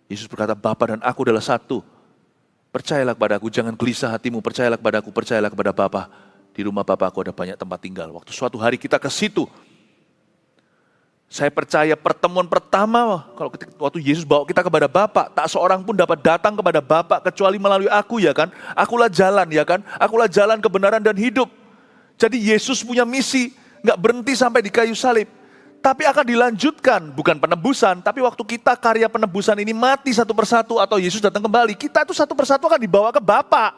Yesus berkata, Bapa dan aku adalah satu. Percayalah kepadaku, jangan gelisah hatimu, percayalah kepadaku, percayalah kepada Bapa. Di rumah Bapakku ada banyak tempat tinggal. Waktu suatu hari kita ke situ, saya percaya pertemuan pertama, waktu Yesus bawa kita kepada Bapa, tak seorang pun dapat datang kepada Bapa kecuali melalui aku, ya kan? Akulah jalan, ya kan? Akulah jalan, kebenaran, dan hidup. Jadi Yesus punya misi, nggak berhenti sampai di kayu salib. Tapi akan dilanjutkan, bukan penebusan, tapi waktu kita karya penebusan ini mati satu persatu atau Yesus datang kembali, kita itu satu persatu akan dibawa ke Bapa.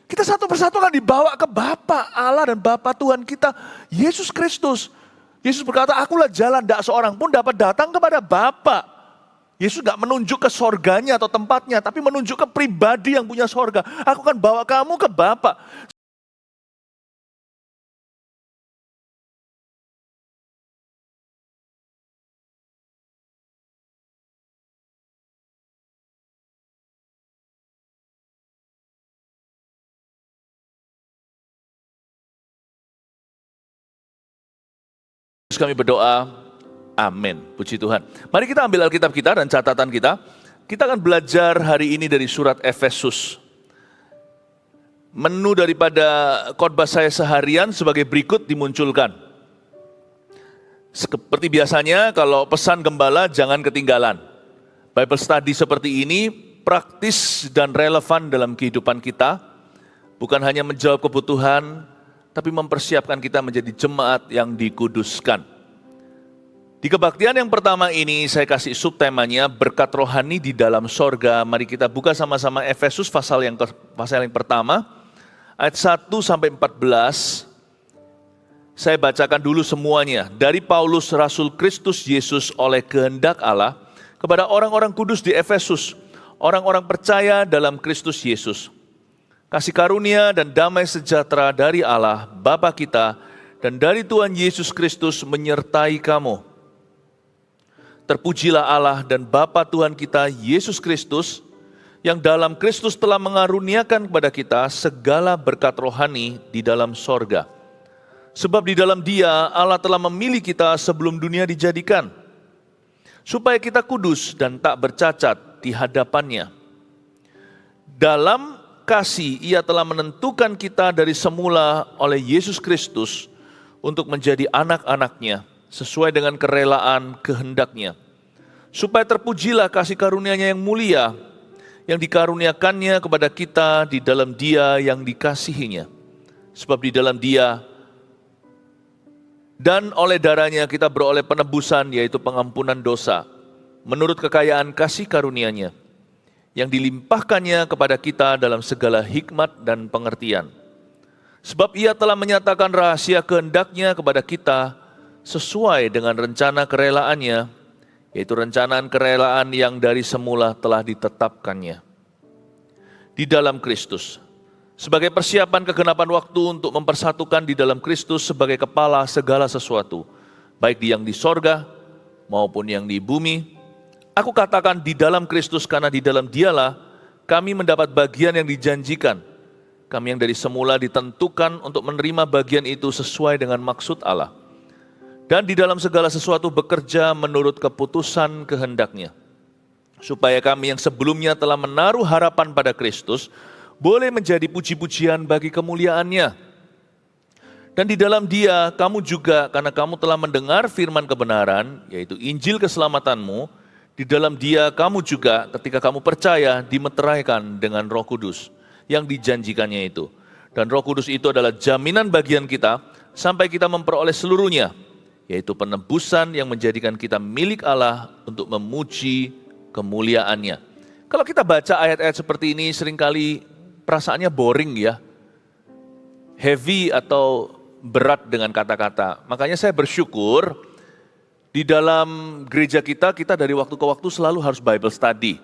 Kita satu persatu akan dibawa ke Bapa, Allah dan Bapa Tuhan kita, Yesus Kristus. Yesus berkata, akulah jalan, tidak seorang pun dapat datang kepada Bapa. Yesus gak menunjuk ke sorganya atau tempatnya, tapi menunjuk ke pribadi yang punya sorga. Aku akan bawa kamu ke Bapa. Kami berdoa, amin. Puji Tuhan. Mari kita ambil Alkitab kita dan catatan kita. Kita akan belajar hari ini dari surat Efesus. Menu daripada khotbah saya seharian sebagai berikut dimunculkan. Seperti biasanya kalau pesan gembala jangan ketinggalan. Bible study seperti ini praktis dan relevan dalam kehidupan kita. Bukan hanya menjawab kebutuhan, tapi mempersiapkan kita menjadi jemaat yang dikuduskan. Di kebaktian yang pertama ini saya kasih subtemanya berkat rohani di dalam sorga. Mari kita buka sama-sama Efesus pasal yang pertama, ayat 1 sampai 14. Saya bacakan dulu semuanya. Dari Paulus, Rasul Kristus Yesus oleh kehendak Allah, kepada orang-orang kudus di Efesus, orang-orang percaya dalam Kristus Yesus. Kasih karunia dan damai sejahtera dari Allah, Bapa kita, dan dari Tuhan Yesus Kristus menyertai kamu. Terpujilah Allah dan Bapa Tuhan kita, Yesus Kristus, yang dalam Kristus telah mengaruniakan kepada kita segala berkat rohani di dalam sorga. Sebab di dalam Dia, Allah telah memilih kita sebelum dunia dijadikan, supaya kita kudus dan tak bercacat di hadapan-Nya. Dalam kasih Ia telah menentukan kita dari semula oleh Yesus Kristus untuk menjadi anak-anak-Nya sesuai dengan kerelaan kehendak-Nya, supaya terpujilah kasih karunia-Nya yang mulia yang dikaruniakannya kepada kita di dalam Dia yang dikasihinya. Sebab di dalam Dia dan oleh darah-Nya kita beroleh penebusan, yaitu pengampunan dosa, menurut kekayaan kasih karunia-Nya yang dilimpahkannya kepada kita dalam segala hikmat dan pengertian. Sebab Ia telah menyatakan rahasia kehendak-Nya kepada kita sesuai dengan rencana kerelaan-Nya, yaitu rencanaan kerelaan yang dari semula telah ditetapkannya di dalam Kristus, sebagai persiapan kegenapan waktu untuk mempersatukan di dalam Kristus sebagai kepala segala sesuatu, baik yang di sorga maupun yang di bumi. Aku katakan di dalam Kristus, karena di dalam Dialah kami mendapat bagian yang dijanjikan. Kami yang dari semula ditentukan untuk menerima bagian itu sesuai dengan maksud Allah. Dan di dalam segala sesuatu bekerja menurut keputusan kehendak-Nya, supaya kami yang sebelumnya telah menaruh harapan pada Kristus, boleh menjadi puji-pujian bagi kemuliaan-Nya. Dan di dalam Dia, kamu juga, karena kamu telah mendengar firman kebenaran, yaitu Injil keselamatanmu, di dalam Dia kamu juga ketika kamu percaya dimeteraikan dengan Roh Kudus yang dijanjikannya itu. Dan Roh Kudus itu adalah jaminan bagian kita sampai kita memperoleh seluruhnya, yaitu penebusan yang menjadikan kita milik Allah untuk memuji kemuliaan-Nya. Kalau kita baca ayat-ayat seperti ini seringkali perasaannya boring ya, heavy atau berat dengan kata-kata. Makanya saya bersyukur di dalam gereja kita dari waktu ke waktu selalu harus Bible study.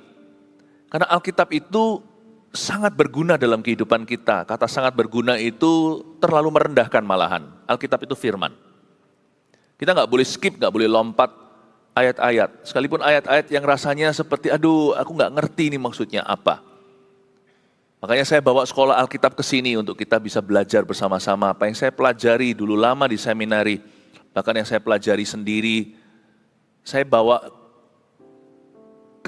Karena Alkitab itu sangat berguna dalam kehidupan kita. Kata sangat berguna itu terlalu merendahkan malahan. Alkitab itu firman. Kita nggak boleh skip, nggak boleh lompat ayat-ayat. Sekalipun ayat-ayat yang rasanya seperti, aduh aku nggak ngerti ini maksudnya apa. Makanya saya bawa sekolah Alkitab ke sini untuk kita bisa belajar bersama-sama. Apa yang saya pelajari dulu lama di seminari, bahkan yang saya pelajari sendiri, saya bawa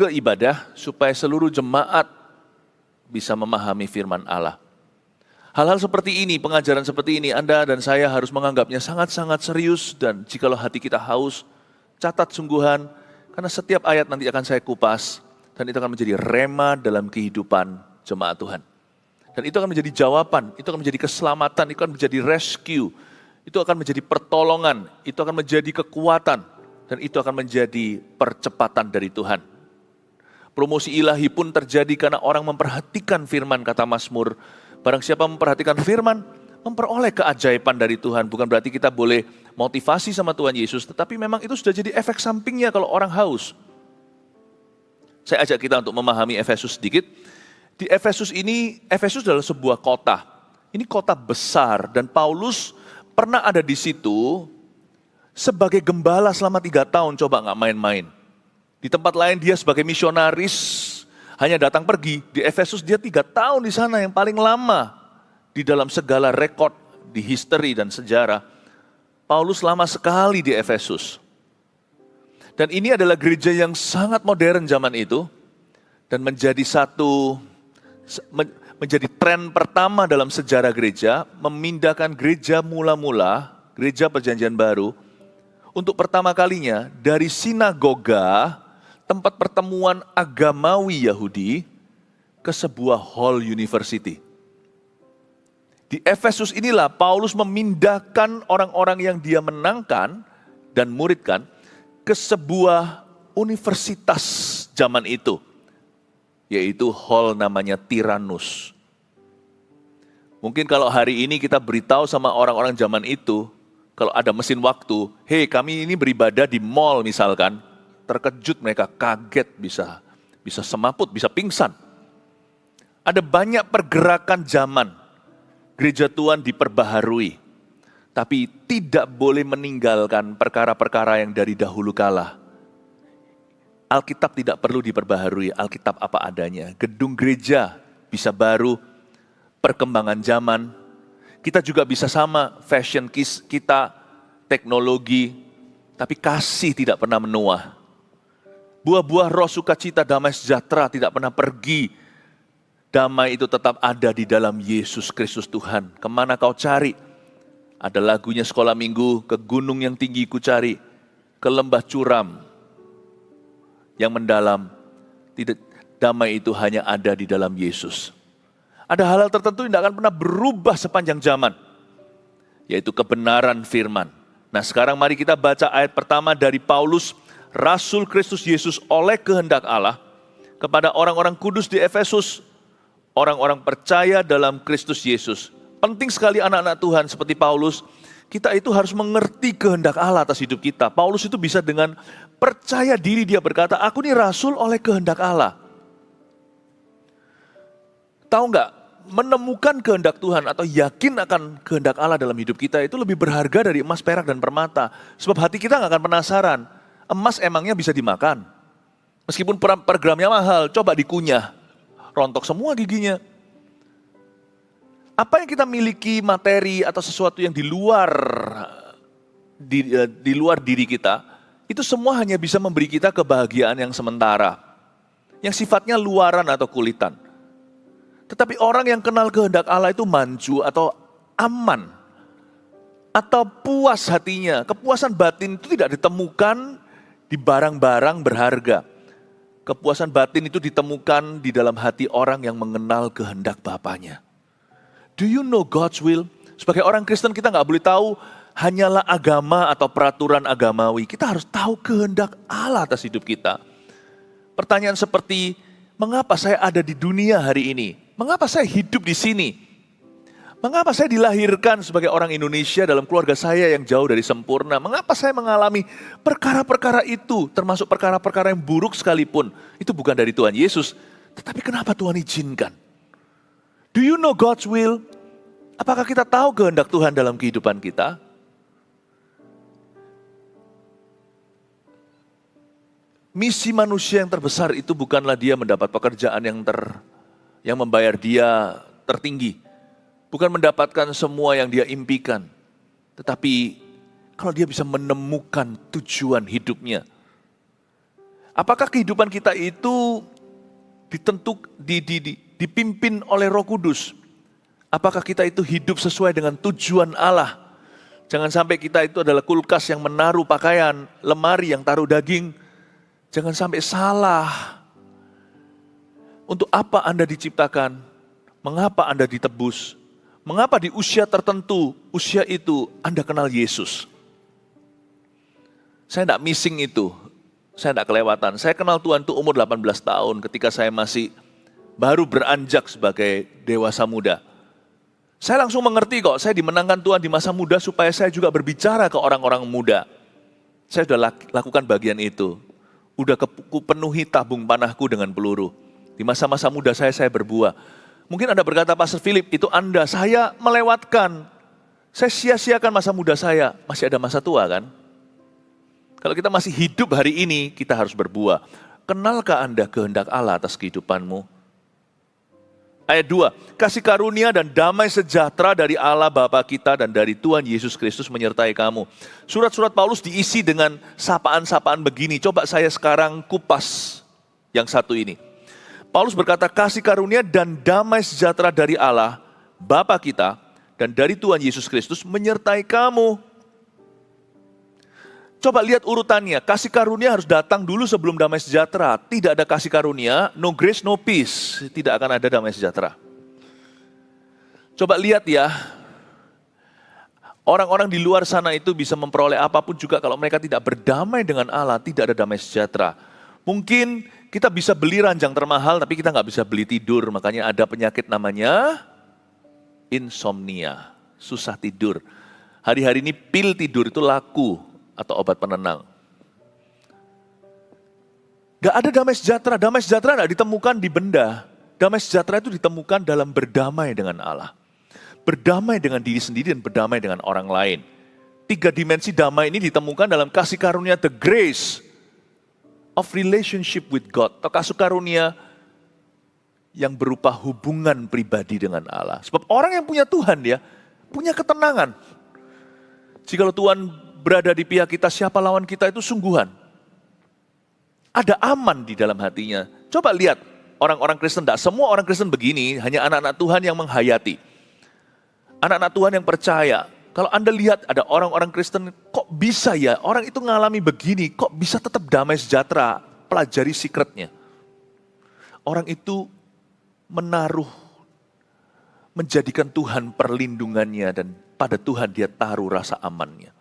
ke ibadah supaya seluruh jemaat bisa memahami firman Allah. Hal-hal seperti ini, pengajaran seperti ini, Anda dan saya harus menganggapnya sangat-sangat serius, dan jikalau hati kita haus, catat sungguhan, karena setiap ayat nanti akan saya kupas, dan itu akan menjadi rema dalam kehidupan jemaat Tuhan. Dan itu akan menjadi jawaban, itu akan menjadi keselamatan, itu akan menjadi rescue, itu akan menjadi pertolongan, itu akan menjadi kekuatan, dan itu akan menjadi percepatan dari Tuhan. Promosi ilahi pun terjadi karena orang memperhatikan firman, kata Mazmur. Barang siapa memperhatikan firman, memperoleh keajaiban dari Tuhan. Bukan berarti kita boleh motivasi sama Tuhan Yesus, tetapi memang itu sudah jadi efek sampingnya kalau orang haus. Saya ajak kita untuk memahami Efesus sedikit. Di Efesus ini, Efesus adalah sebuah kota. Ini kota besar, dan Paulus pernah ada di situ sebagai gembala selama 3 tahun, coba nggak main-main. Di tempat lain dia sebagai misionaris, hanya datang pergi. Di Efesus dia 3 tahun di sana, yang paling lama di dalam segala rekod di history dan sejarah. Paulus lama sekali di Efesus. Dan ini adalah gereja yang sangat modern zaman itu, dan menjadi menjadi tren pertama dalam sejarah gereja, memindahkan gereja mula-mula, gereja perjanjian baru, untuk pertama kalinya dari sinagoga, tempat pertemuan agamawi Yahudi, ke sebuah hall university. Di Efesus inilah Paulus memindahkan orang-orang yang dia menangkan dan muridkan ke sebuah universitas zaman itu, yaitu hall namanya Tyrannus. Mungkin kalau hari ini kita beritahu sama orang-orang zaman itu, kalau ada mesin waktu, hei kami ini beribadah di mall misalkan, terkejut mereka, kaget, bisa semaput, bisa pingsan. Ada banyak pergerakan zaman, gereja Tuhan diperbaharui, tapi tidak boleh meninggalkan perkara-perkara yang dari dahulu kala. Alkitab tidak perlu diperbaharui, Alkitab apa adanya. Gedung gereja bisa baru, perkembangan zaman. Kita juga bisa sama, fashion kita, teknologi, tapi kasih tidak pernah menua. Buah-buah roh sukacita, damai sejahtera tidak pernah pergi. Damai itu tetap ada di dalam Yesus Kristus Tuhan. Kemana kau cari? Ada lagunya sekolah minggu, ke gunung yang tinggi ku cari, ke lembah curam yang mendalam. Tidak, damai itu hanya ada di dalam Yesus. Ada hal-hal tertentu yang tidak akan pernah berubah sepanjang zaman, yaitu kebenaran firman. Nah sekarang mari kita baca ayat pertama dari Paulus, Rasul Kristus Yesus oleh kehendak Allah, kepada orang-orang kudus di Efesus, orang-orang percaya dalam Kristus Yesus. Penting sekali anak-anak Tuhan seperti Paulus, kita itu harus mengerti kehendak Allah atas hidup kita. Paulus itu bisa dengan percaya diri dia berkata, aku ini rasul oleh kehendak Allah. Tahu nggak? Menemukan kehendak Tuhan atau yakin akan kehendak Allah dalam hidup kita itu lebih berharga dari emas, perak, dan permata. Sebab hati kita nggak akan penasaran. Emas emangnya bisa dimakan? Meskipun per gramnya mahal, coba dikunyah. Rontok semua giginya. Apa yang kita miliki materi atau sesuatu yang di luar diri kita, itu semua hanya bisa memberi kita kebahagiaan yang sementara. Yang sifatnya luaran atau kulitan. Tetapi orang yang kenal kehendak Allah itu manju atau aman. Atau puas hatinya. Kepuasan batin itu tidak ditemukan di barang-barang berharga. Kepuasan batin itu ditemukan di dalam hati orang yang mengenal kehendak Bapanya. Do you know God's will? Sebagai orang Kristen kita nggak boleh tahu hanyalah agama atau peraturan agamawi. Kita harus tahu kehendak Allah atas hidup kita. Pertanyaan seperti, mengapa saya ada di dunia hari ini? Mengapa saya hidup di sini? Mengapa saya dilahirkan sebagai orang Indonesia dalam keluarga saya yang jauh dari sempurna? Mengapa saya mengalami perkara-perkara itu, termasuk perkara-perkara yang buruk sekalipun? Itu bukan dari Tuhan Yesus, tetapi kenapa Tuhan izinkan? Do you know God's will? Apakah kita tahu kehendak Tuhan dalam kehidupan kita? Misi manusia yang terbesar itu bukanlah dia mendapat pekerjaan yang membayar dia tertinggi. Bukan mendapatkan semua yang dia impikan. Tetapi kalau dia bisa menemukan tujuan hidupnya. Apakah kehidupan kita itu dipimpin oleh Roh Kudus? Apakah kita itu hidup sesuai dengan tujuan Allah? Jangan sampai kita itu adalah kulkas yang menaruh pakaian, lemari yang taruh daging. Jangan sampai salah. Untuk apa Anda diciptakan? Mengapa Anda ditebus? Mengapa di usia tertentu, usia itu Anda kenal Yesus? Saya tidak missing itu. Saya tidak kelewatan. Saya kenal Tuhan itu umur 18 tahun ketika saya masih baru beranjak sebagai dewasa muda. Saya langsung mengerti kok, saya dimenangkan Tuhan di masa muda supaya saya juga berbicara ke orang-orang muda. Saya sudah lakukan bagian itu. Udah kupenuhi tabung panahku dengan peluru. Di masa-masa muda saya berbuah. Mungkin Anda berkata, Pastor Philip, itu Anda, saya melewatkan. Saya sia-siakan masa muda saya, masih ada masa tua kan? Kalau kita masih hidup hari ini, kita harus berbuah. Kenalkah Anda kehendak Allah atas kehidupanmu? Ayat 2, kasih karunia dan damai sejahtera dari Allah Bapa kita dan dari Tuhan Yesus Kristus menyertai kamu. Surat-surat Paulus diisi dengan sapaan-sapaan begini. Coba saya sekarang kupas yang satu ini. Paulus berkata, kasih karunia dan damai sejahtera dari Allah Bapa kita dan dari Tuhan Yesus Kristus menyertai kamu. Coba lihat urutannya, kasih karunia harus datang dulu sebelum damai sejahtera. Tidak ada kasih karunia, no grace, no peace. Tidak akan ada damai sejahtera. Coba lihat ya, orang-orang di luar sana itu bisa memperoleh apapun juga kalau mereka tidak berdamai dengan Allah, tidak ada damai sejahtera. Mungkin kita bisa beli ranjang termahal, tapi kita nggak bisa beli tidur. Makanya ada penyakit namanya insomnia, susah tidur. Hari-hari ini pil tidur itu laku. Atau obat penenang. Gak ada damai sejahtera gak ditemukan di benda. Damai sejahtera itu ditemukan dalam berdamai dengan Allah. Berdamai dengan diri sendiri dan berdamai dengan orang lain. 3 dimensi damai ini ditemukan dalam kasih karunia, the grace of relationship with God. Atau kasih karunia yang berupa hubungan pribadi dengan Allah. Sebab orang yang punya Tuhan ya, punya ketenangan. Jikalau Tuhan berada di pihak kita, siapa lawan kita itu sungguhan. Ada aman di dalam hatinya. Coba lihat orang-orang Kristen, tidak semua orang Kristen begini, hanya anak-anak Tuhan yang menghayati. Anak-anak Tuhan yang percaya. Kalau Anda lihat ada orang-orang Kristen, kok bisa ya orang itu mengalami begini, kok bisa tetap damai sejahtera, pelajari secretnya. Orang itu menjadikan Tuhan perlindungannya dan pada Tuhan dia taruh rasa amannya.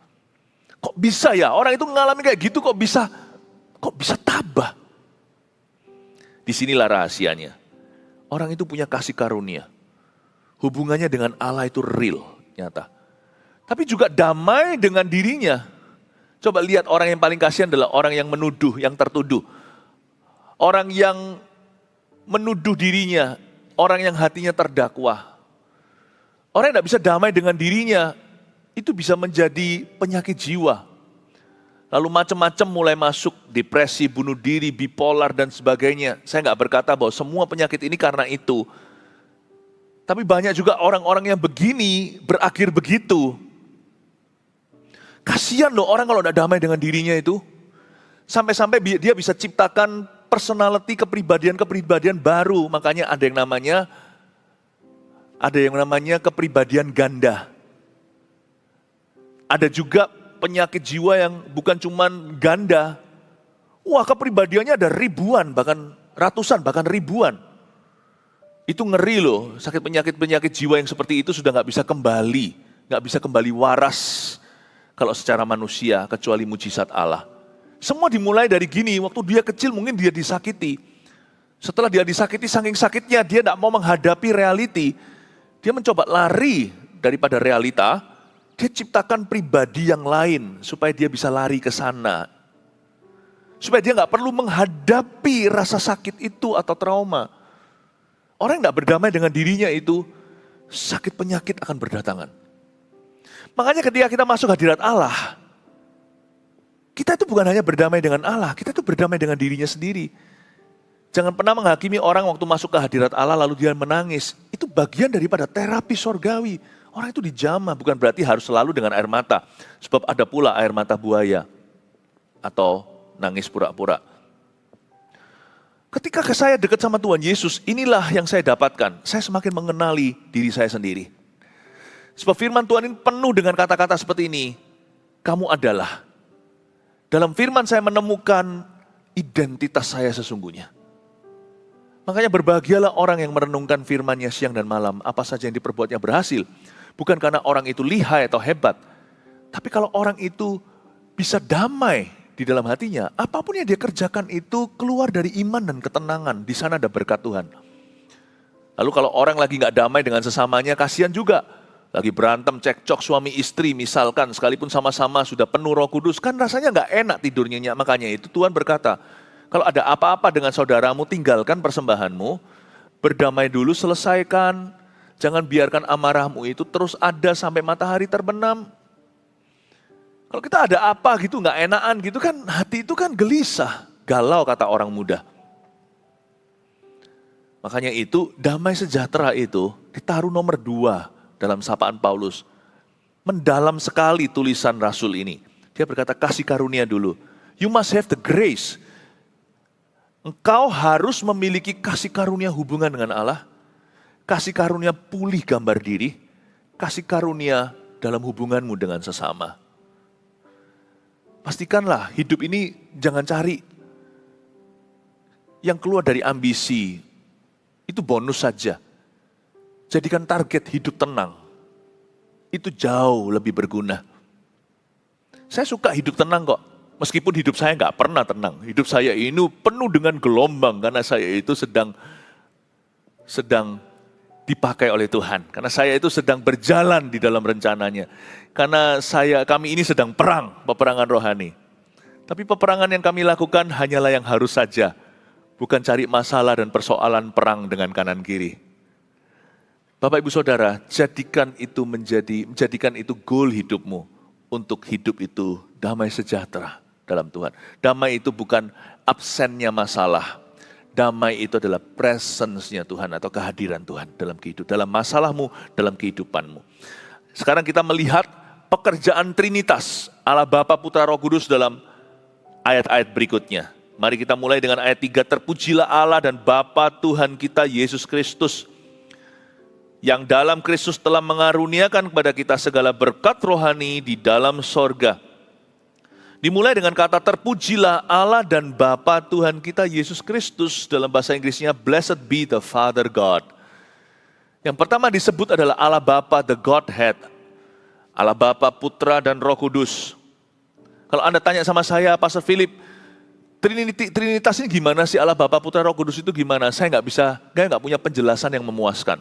Kok bisa ya orang itu mengalami kayak gitu, kok bisa tabah. Disinilah rahasianya. Orang itu punya kasih karunia. Hubungannya dengan Allah itu real, nyata. Tapi juga damai dengan dirinya. Coba lihat orang yang paling kasihan adalah orang yang menuduh, yang tertuduh. Orang yang menuduh dirinya, orang yang hatinya terdakwa. Orang yang tidak bisa damai dengan dirinya, itu bisa menjadi penyakit jiwa. Lalu macam-macam mulai masuk, depresi, bunuh diri, bipolar dan sebagainya. Saya nggak berkata bahwa semua penyakit ini karena itu. Tapi banyak juga orang-orang yang begini berakhir begitu. Kasihan loh orang kalau tidak damai dengan dirinya itu. Sampai-sampai dia bisa ciptakan personality, kepribadian baru. Makanya ada yang namanya kepribadian ganda. Ada juga penyakit jiwa yang bukan cuman ganda. Wah, kepribadiannya ada ribuan, bahkan ratusan, bahkan ribuan. Itu ngeri loh, sakit penyakit jiwa yang seperti itu sudah nggak bisa kembali waras kalau secara manusia, kecuali mujizat Allah. Semua dimulai dari gini, waktu dia kecil mungkin dia disakiti. Setelah dia disakiti, saking sakitnya dia tidak mau menghadapi reality. Dia mencoba lari daripada realita. Dia ciptakan pribadi yang lain supaya dia bisa lari ke sana. Supaya dia nggak perlu menghadapi rasa sakit itu atau trauma. Orang yang nggak berdamai dengan dirinya itu, sakit penyakit akan berdatangan. Makanya ketika kita masuk hadirat Allah, kita itu bukan hanya berdamai dengan Allah, kita itu berdamai dengan dirinya sendiri. Jangan pernah menghakimi orang waktu masuk ke hadirat Allah lalu dia menangis. Itu bagian daripada terapi sorgawi. Orang itu dijamah, bukan berarti harus selalu dengan air mata. Sebab ada pula air mata buaya. Atau nangis pura-pura. Ketika saya dekat sama Tuhan Yesus, inilah yang saya dapatkan. Saya semakin mengenali diri saya sendiri. Sebab firman Tuhan ini penuh dengan kata-kata seperti ini. Kamu adalah. Dalam firman saya menemukan identitas saya sesungguhnya. Makanya berbahagialah orang yang merenungkan firman-Nya siang dan malam. Apa saja yang diperbuatnya berhasil. Bukan karena orang itu lihai atau hebat. Tapi kalau orang itu bisa damai di dalam hatinya, apapun yang dia kerjakan itu keluar dari iman dan ketenangan. Di sana ada berkat Tuhan. Lalu kalau orang lagi gak damai dengan sesamanya, kasihan juga. Lagi berantem, cekcok suami istri misalkan, sekalipun sama-sama sudah penuh Roh Kudus, kan rasanya gak enak tidurnya. Makanya itu Tuhan berkata, kalau ada apa-apa dengan saudaramu, tinggalkan persembahanmu, berdamai dulu, selesaikan. Jangan biarkan amarahmu itu terus ada sampai matahari terbenam. Kalau kita ada apa gitu, gak enakan gitu kan, hati itu kan gelisah, galau kata orang muda. Makanya itu, damai sejahtera itu ditaruh nomor 2 dalam sapaan Paulus. Mendalam sekali tulisan Rasul ini. Dia berkata, kasih karunia dulu. You must have the grace. Engkau harus memiliki kasih karunia hubungan dengan Allah. Kasih karunia pulih gambar diri. Kasih karunia dalam hubunganmu dengan sesama. Pastikanlah hidup ini jangan cari yang keluar dari ambisi. Itu bonus saja. Jadikan target hidup tenang. Itu jauh lebih berguna. Saya suka hidup tenang kok. Meskipun hidup saya nggak pernah tenang. Hidup saya ini penuh dengan gelombang. Karena saya itu sedang dipakai oleh Tuhan. Karena saya itu sedang berjalan di dalam rencananya. Karena kami ini sedang perang, peperangan rohani. Tapi peperangan yang kami lakukan hanyalah yang harus saja. Bukan cari masalah dan persoalan perang dengan kanan kiri. Bapak Ibu Saudara, jadikan itu goal hidupmu untuk hidup itu damai sejahtera dalam Tuhan. Damai itu bukan absennya masalah. Damai itu adalah presence-nya Tuhan atau kehadiran Tuhan dalam kehidupan, dalam masalahmu, dalam kehidupanmu. Sekarang kita melihat pekerjaan Trinitas Allah Bapa, Putra, Roh Kudus dalam ayat-ayat berikutnya. Mari kita mulai dengan ayat 3. Terpujilah Allah dan Bapa Tuhan kita Yesus Kristus, yang dalam Kristus telah mengaruniakan kepada kita segala berkat rohani di dalam sorga. Dimulai dengan kata terpujilah Allah dan Bapa Tuhan kita Yesus Kristus, dalam bahasa Inggrisnya blessed be the Father God. Yang pertama disebut adalah Allah Bapa, the Godhead. Allah Bapa, Putra dan Roh Kudus. Kalau Anda tanya sama saya, Pastor Philip, Trinitas ini gimana sih, Allah Bapa, Putra, Roh Kudus itu gimana? Saya nggak punya penjelasan yang memuaskan.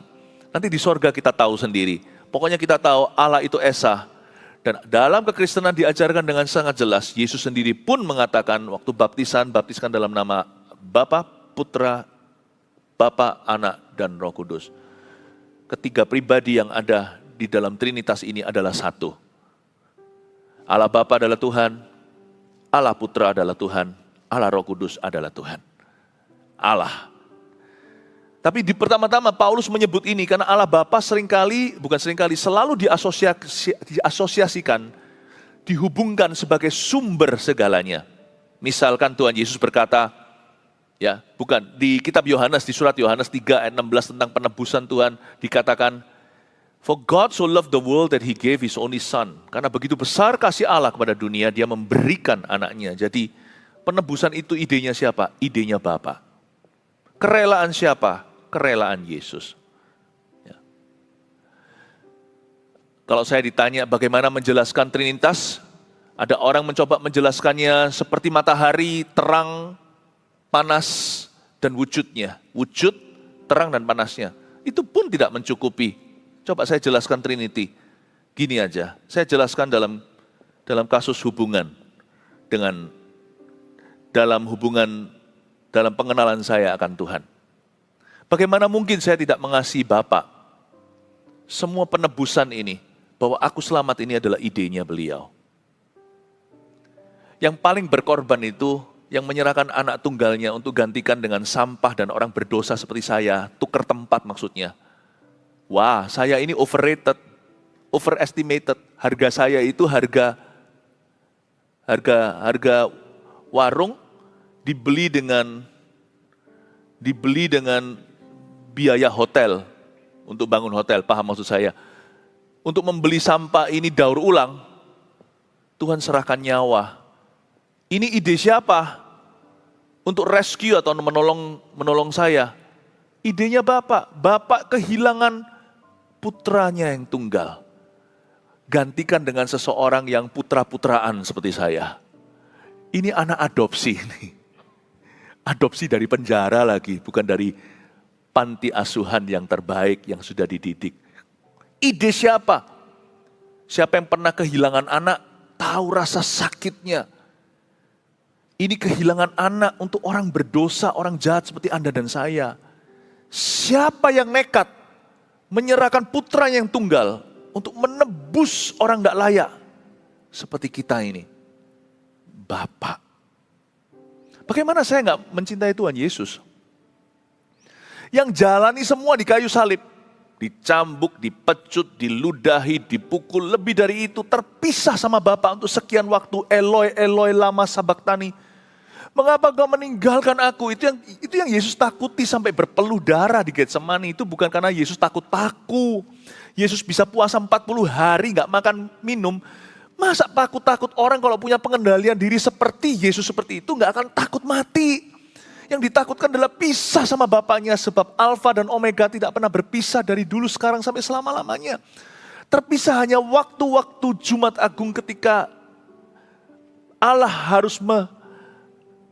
Nanti di sorga kita tahu sendiri. Pokoknya kita tahu Allah itu Esa. Dan dalam kekristenan diajarkan dengan sangat jelas. Yesus sendiri pun mengatakan waktu baptiskan dalam nama Bapa, Putra, Bapa, Anak, dan Roh Kudus. Ketiga pribadi yang ada di dalam Trinitas ini adalah satu. Allah Bapa adalah Tuhan, Allah Putra adalah Tuhan, Allah Roh Kudus adalah Tuhan. Allah. Tapi di pertama-tama Paulus menyebut ini karena Allah Bapa selalu diasosiasikan, dihubungkan sebagai sumber segalanya. Misalkan Tuhan Yesus berkata, ya, bukan di kitab Yohanes, di surat Yohanes 3 ayat 16 tentang penebusan Tuhan dikatakan, for God so loved the world that he gave his only son. Karena begitu besar kasih Allah kepada dunia, dia memberikan anaknya. Jadi penebusan itu idenya siapa? Idenya Bapa. Kerelaan siapa? Kerelaan Yesus. Ya. Kalau saya ditanya bagaimana menjelaskan Trinitas, ada orang mencoba menjelaskannya seperti matahari, terang, panas, dan wujudnya. Wujud, terang, dan panasnya. Itu pun tidak mencukupi. Coba saya jelaskan Trinity. Gini aja, saya jelaskan dalam kasus hubungan dalam pengenalan saya akan Tuhan. Bagaimana mungkin saya tidak mengasihi Bapa? Semua penebusan ini, bahwa aku selamat ini adalah idenya beliau. Yang paling berkorban itu, yang menyerahkan anak tunggalnya untuk gantikan dengan sampah dan orang berdosa seperti saya, tukar tempat maksudnya. Wah, saya ini overestimated. Harga saya itu harga warung dibeli dengan dibeli dengan biaya hotel, untuk bangun hotel, paham maksud saya. Untuk membeli sampah ini daur ulang, Tuhan serahkan nyawa. Ini ide siapa? Untuk rescue atau menolong saya. Idenya Bapak. Bapak kehilangan putranya yang tunggal. Gantikan dengan seseorang yang putra-putraan seperti saya. Ini anak adopsi ini. Adopsi dari penjara lagi, bukan dari panti asuhan yang terbaik yang sudah dididik. Ide siapa? Siapa yang pernah kehilangan anak, tahu rasa sakitnya. Ini kehilangan anak untuk orang berdosa, orang jahat seperti Anda dan saya. Siapa yang nekat menyerahkan putranya yang tunggal untuk menebus orang tidak layak seperti kita ini? Bapak. Bagaimana saya nggak mencintai Tuhan Yesus? Yang jalani semua di kayu salib. Dicambuk, dipecut, diludahi, dipukul. Lebih dari itu terpisah sama Bapa untuk sekian waktu. Eloi, Eloi, lama sabachthani. Mengapa kau meninggalkan aku? Itu yang Yesus takuti sampai berpeluh darah di Getsemani. Itu bukan karena Yesus takut paku. Yesus bisa puasa 40 hari nggak makan minum. Masa takut orang kalau punya pengendalian diri seperti Yesus seperti itu nggak akan takut mati. Yang ditakutkan adalah pisah sama Bapaknya, sebab Alfa dan Omega tidak pernah berpisah dari dulu, sekarang, sampai selama-lamanya. Terpisah hanya waktu-waktu Jumat Agung ketika Allah harus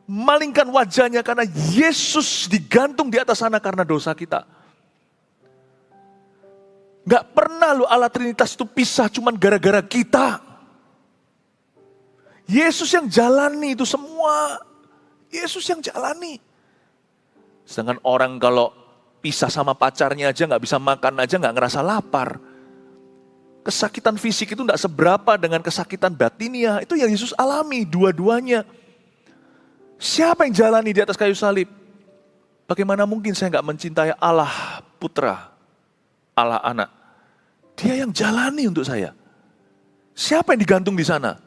memalingkan wajahnya karena Yesus digantung di atas sana karena dosa kita. Gak pernah loh Allah Trinitas itu pisah cuman gara-gara kita. Yesus yang jalani itu semua. Yesus yang jalani. Sedangkan orang kalau pisah sama pacarnya aja gak bisa makan aja gak ngerasa lapar. Kesakitan fisik itu gak seberapa dengan kesakitan batinia. Itu yang Yesus alami, dua-duanya. Siapa yang jalani di atas kayu salib? Bagaimana mungkin saya gak mencintai Allah Putra, Allah Anak? Dia yang jalani untuk saya. Siapa yang digantung di sana?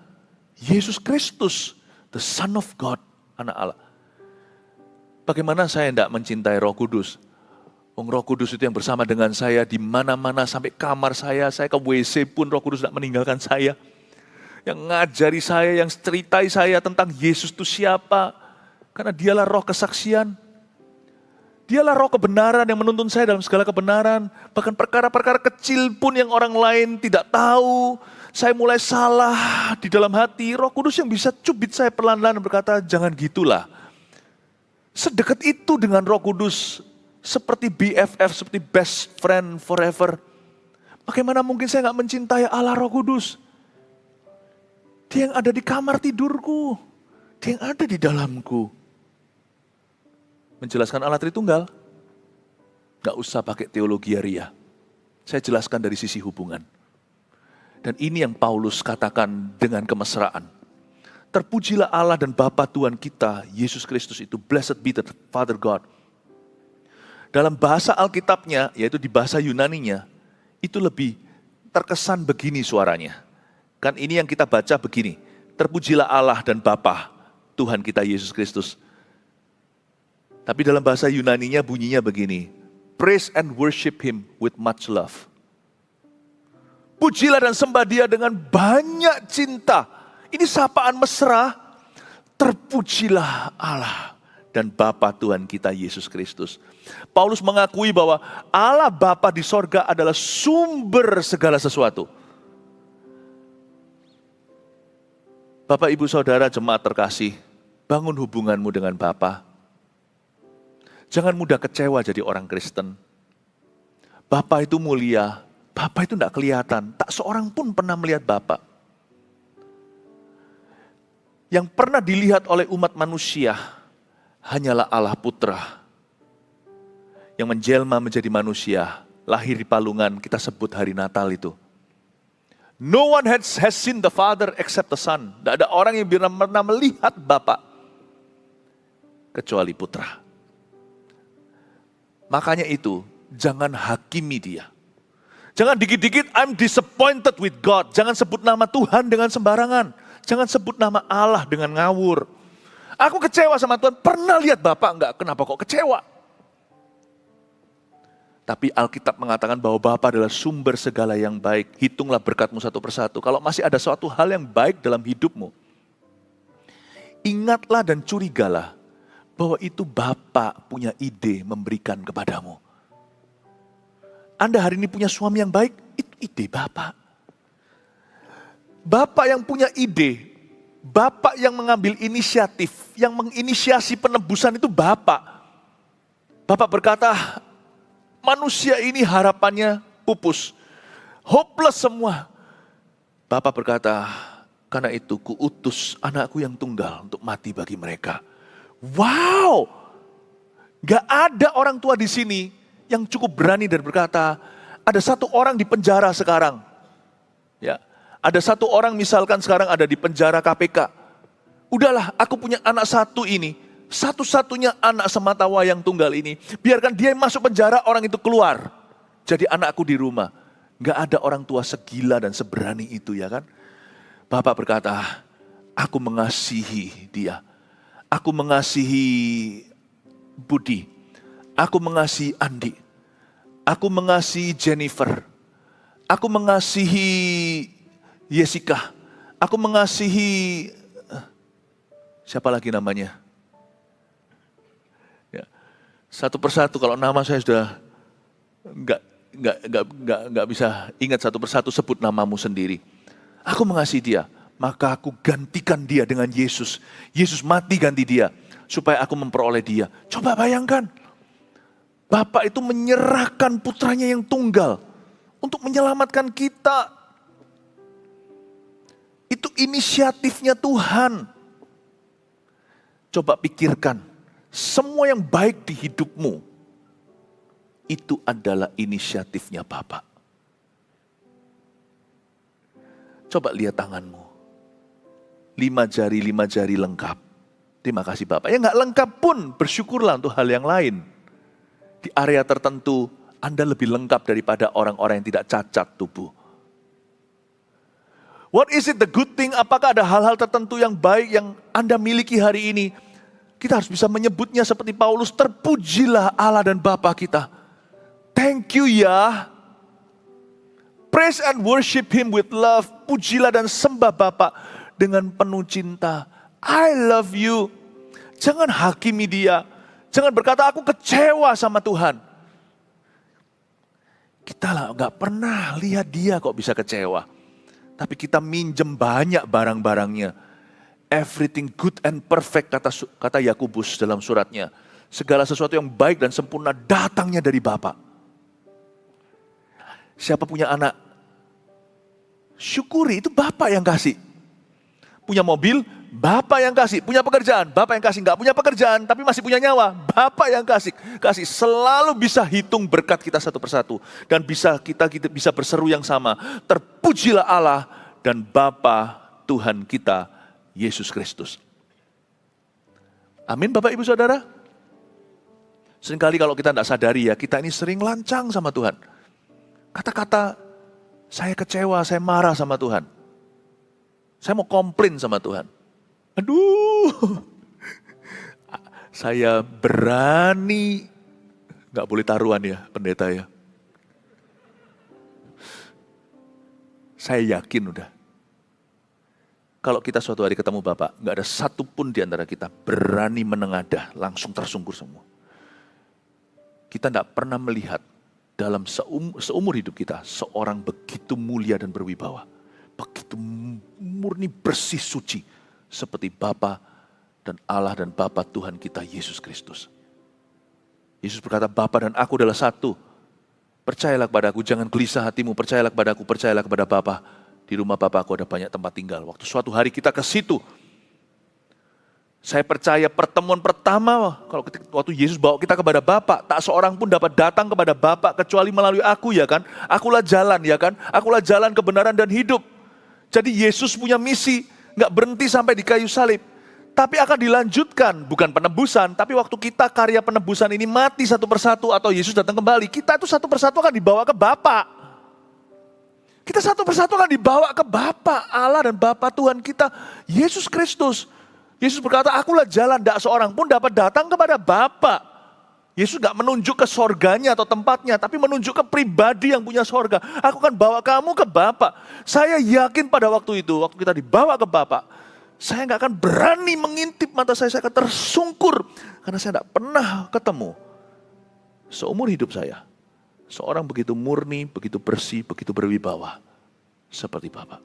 Yesus Kristus, the Son of God, Anak Allah. Bagaimana saya tidak mencintai Roh Kudus? Roh Kudus itu yang bersama dengan saya di mana-mana, sampai kamar saya ke WC pun Roh Kudus tidak meninggalkan saya. Yang ngajari saya, yang ceritai saya tentang Yesus itu siapa. Karena dialah roh kesaksian. Dialah roh kebenaran yang menuntun saya dalam segala kebenaran. Bahkan perkara-perkara kecil pun yang orang lain tidak tahu. Saya mulai salah di dalam hati. Roh Kudus yang bisa cubit saya perlahan-lahan dan berkata, jangan gitulah. Sedekat itu dengan Roh Kudus. Seperti BFF, seperti best friend forever. Bagaimana mungkin saya gak mencintai Allah Roh Kudus? Dia yang ada di kamar tidurku. Dia yang ada di dalamku. Menjelaskan Allah Tritunggal, gak usah pakai teologi ria. Saya jelaskan dari sisi hubungan. Dan ini yang Paulus katakan dengan kemesraan. Terpujilah Allah dan Bapa Tuhan kita, Yesus Kristus itu. Blessed be the Father God. Dalam bahasa Alkitabnya, yaitu di bahasa Yunaninya, itu lebih terkesan begini suaranya. Kan ini yang kita baca begini. Terpujilah Allah dan Bapa Tuhan kita Yesus Kristus. Tapi dalam bahasa Yunaninya bunyinya begini. Praise and worship Him with much love. Pujilah dan sembah Dia dengan banyak cinta. Ini sapaan mesra. Terpujilah Allah dan Bapa Tuhan kita Yesus Kristus. Paulus mengakui bahwa Allah Bapa di sorga adalah sumber segala sesuatu. Bapak, Ibu, Saudara, jemaat terkasih, bangun hubunganmu dengan Bapa. Jangan mudah kecewa jadi orang Kristen. Bapa itu mulia, Bapa itu tidak kelihatan. Tak seorang pun pernah melihat Bapa. Yang pernah dilihat oleh umat manusia hanyalah Allah Putra. Yang menjelma menjadi manusia, lahir di palungan, kita sebut hari Natal itu. No one has seen the Father except the Son. Tidak ada orang yang pernah melihat Bapa kecuali Putra. Makanya itu, jangan hakimi Dia. Jangan dikit-dikit I'm disappointed with God. Jangan sebut nama Tuhan dengan sembarangan. Jangan sebut nama Allah dengan ngawur. Aku kecewa sama Tuhan. Pernah lihat Bapak enggak? Kenapa kok kecewa? Tapi Alkitab mengatakan bahwa Bapa adalah sumber segala yang baik. Hitunglah berkatmu satu persatu. Kalau masih ada suatu hal yang baik dalam hidupmu, ingatlah dan curigalah bahwa itu Bapa punya ide memberikan kepadamu. Anda hari ini punya suami yang baik, itu ide Bapa. Bapa yang punya ide, Bapa yang mengambil inisiatif, yang menginisiasi penebusan itu Bapa. Bapa berkata, manusia ini harapannya pupus, hopeless semua. Bapa berkata, karena itu kuutus anakku yang tunggal untuk mati bagi mereka. Wow, gak ada orang tua di sini yang cukup berani dan berkata, ada satu orang di penjara sekarang. Ya, ada satu orang misalkan sekarang ada di penjara KPK. Udahlah, aku punya anak satu ini, satu-satunya anak semata wayang tunggal ini. Biarkan dia masuk penjara, orang itu keluar. Jadi anakku di rumah. Gak ada orang tua segila dan seberani itu, ya kan? Bapak berkata, aku mengasihi dia. Aku mengasihi Budi. Aku mengasihi Andi. Aku mengasihi Jennifer. Aku mengasihi Jessica. Aku mengasihi siapa lagi namanya? Ya. Satu persatu kalau nama saya sudah nggak bisa ingat satu persatu, sebut namamu sendiri. Aku mengasihi dia, maka aku gantikan dia dengan Yesus. Yesus mati ganti dia, supaya aku memperoleh dia. Coba bayangkan, Bapa itu menyerahkan putranya yang tunggal untuk menyelamatkan kita. Itu inisiatifnya Tuhan. Coba pikirkan, semua yang baik di hidupmu, itu adalah inisiatifnya Bapa. Coba lihat tanganmu. 5 jari lengkap. Terima kasih Bapak. Ya gak lengkap pun, bersyukurlah untuk hal yang lain. Di area tertentu, Anda lebih lengkap daripada orang-orang yang tidak cacat tubuh. What is it the good thing? Apakah ada hal-hal tertentu yang baik yang Anda miliki hari ini? Kita harus bisa menyebutnya seperti Paulus, terpujilah Allah dan Bapa kita. Thank you ya. Praise and worship Him with love. Pujilah dan sembah Bapa dengan penuh cinta. I love you. Jangan hakimi dia. Jangan berkata aku kecewa sama Tuhan. Kita lah gak pernah lihat dia kok bisa kecewa. Tapi kita minjem banyak barang-barangnya. Everything good and perfect, kata Yakobus dalam suratnya. Segala sesuatu yang baik dan sempurna datangnya dari Bapa. Siapa punya anak? Syukuri, itu Bapak yang kasih. Punya mobil, Bapak yang kasih. Punya pekerjaan, Bapak yang kasih. Nggak punya pekerjaan, tapi masih punya nyawa, Bapak yang kasih. Selalu bisa hitung berkat kita satu persatu. Dan kita bisa berseru yang sama. Terpujilah Allah dan Bapa Tuhan kita, Yesus Kristus. Amin Bapak Ibu Saudara. Seringkali kalau kita tidak sadari ya, kita ini sering lancang sama Tuhan. Kata-kata, saya kecewa, saya marah sama Tuhan. Saya mau komplain sama Tuhan. Aduh, saya berani, gak boleh taruhan ya pendeta ya. Saya yakin udah. Kalau kita suatu hari ketemu Bapak, gak ada satupun di antara kita berani menengadah, langsung tersungkur semua. Kita gak pernah melihat dalam seumur hidup kita, seorang begitu mulia dan berwibawa. Begitu murni, bersih, suci. Seperti Bapa dan Allah dan Bapa Tuhan kita, Yesus Kristus. Yesus berkata, Bapa dan aku adalah satu. Percayalah kepadaku, jangan gelisah hatimu. Percayalah kepadaku, percayalah kepada Bapa. Di rumah Bapa aku ada banyak tempat tinggal. Waktu suatu hari kita ke situ. Saya percaya pertemuan pertama waktu Yesus bawa kita kepada Bapa, tak seorang pun dapat datang kepada Bapa kecuali melalui aku ya kan. Akulah jalan ya kan. Akulah jalan kebenaran dan hidup. Jadi Yesus punya misi, gak berhenti sampai di kayu salib. Tapi akan dilanjutkan, bukan penebusan, tapi waktu kita karya penebusan ini mati satu persatu atau Yesus datang kembali, kita itu satu persatu akan dibawa ke Bapa. Kita satu persatu akan dibawa ke Bapa, Allah dan Bapa Tuhan kita, Yesus Kristus. Yesus berkata, akulah jalan, tidak seorang pun dapat datang kepada Bapa. Yesus gak menunjuk ke sorganya atau tempatnya, tapi menunjuk ke pribadi yang punya sorga. Aku akan bawa kamu ke Bapa. Saya yakin pada waktu itu, waktu kita dibawa ke Bapa, saya gak akan berani mengintip mata saya akan tersungkur. Karena saya gak pernah ketemu seumur hidup saya seorang begitu murni, begitu bersih, begitu berwibawa seperti Bapa.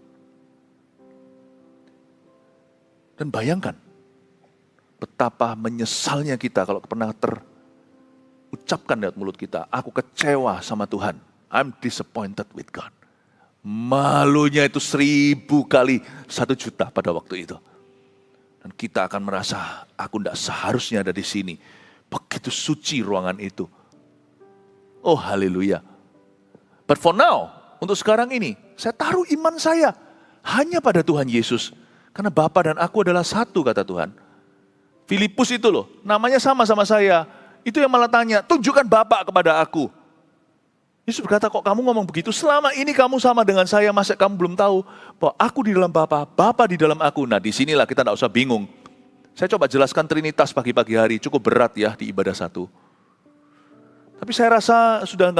Dan bayangkan betapa menyesalnya kita kalau pernah terucapkan lewat mulut kita, aku kecewa sama Tuhan. I'm disappointed with God. Malunya itu 1000 kali 1 juta pada waktu itu. Dan kita akan merasa, aku tidak seharusnya ada di sini. Begitu suci ruangan itu. Oh haleluya. But for now, untuk sekarang ini, saya taruh iman saya hanya pada Tuhan Yesus. Karena Bapa dan aku adalah satu, kata Tuhan. Filipus itu loh, namanya sama saya. Itu yang malah tanya, tunjukkan Bapa kepada aku. Yesus berkata, kok kamu ngomong begitu? Selama ini kamu sama dengan saya, masa kamu belum tahu bahwa aku di dalam Bapa, Bapa di dalam aku. Nah disinilah kita tidak usah bingung. Saya coba jelaskan Trinitas pagi-pagi hari, cukup berat ya di ibadah 1. Tapi saya rasa sudah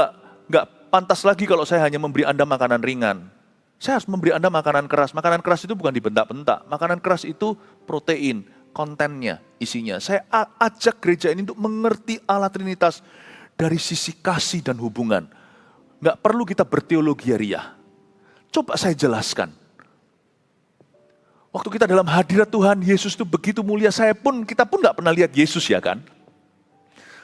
nggak pantas lagi kalau saya hanya memberi Anda makanan ringan. Saya harus memberi Anda makanan keras. Makanan keras itu bukan dibentak-bentak. Makanan keras itu protein, kontennya, isinya. Saya ajak gereja ini untuk mengerti Allah Trinitas dari sisi kasih dan hubungan. Nggak perlu kita berteologi ria. Coba saya jelaskan. Waktu kita dalam hadirat Tuhan, Yesus itu begitu mulia. Kita pun nggak pernah lihat Yesus ya kan.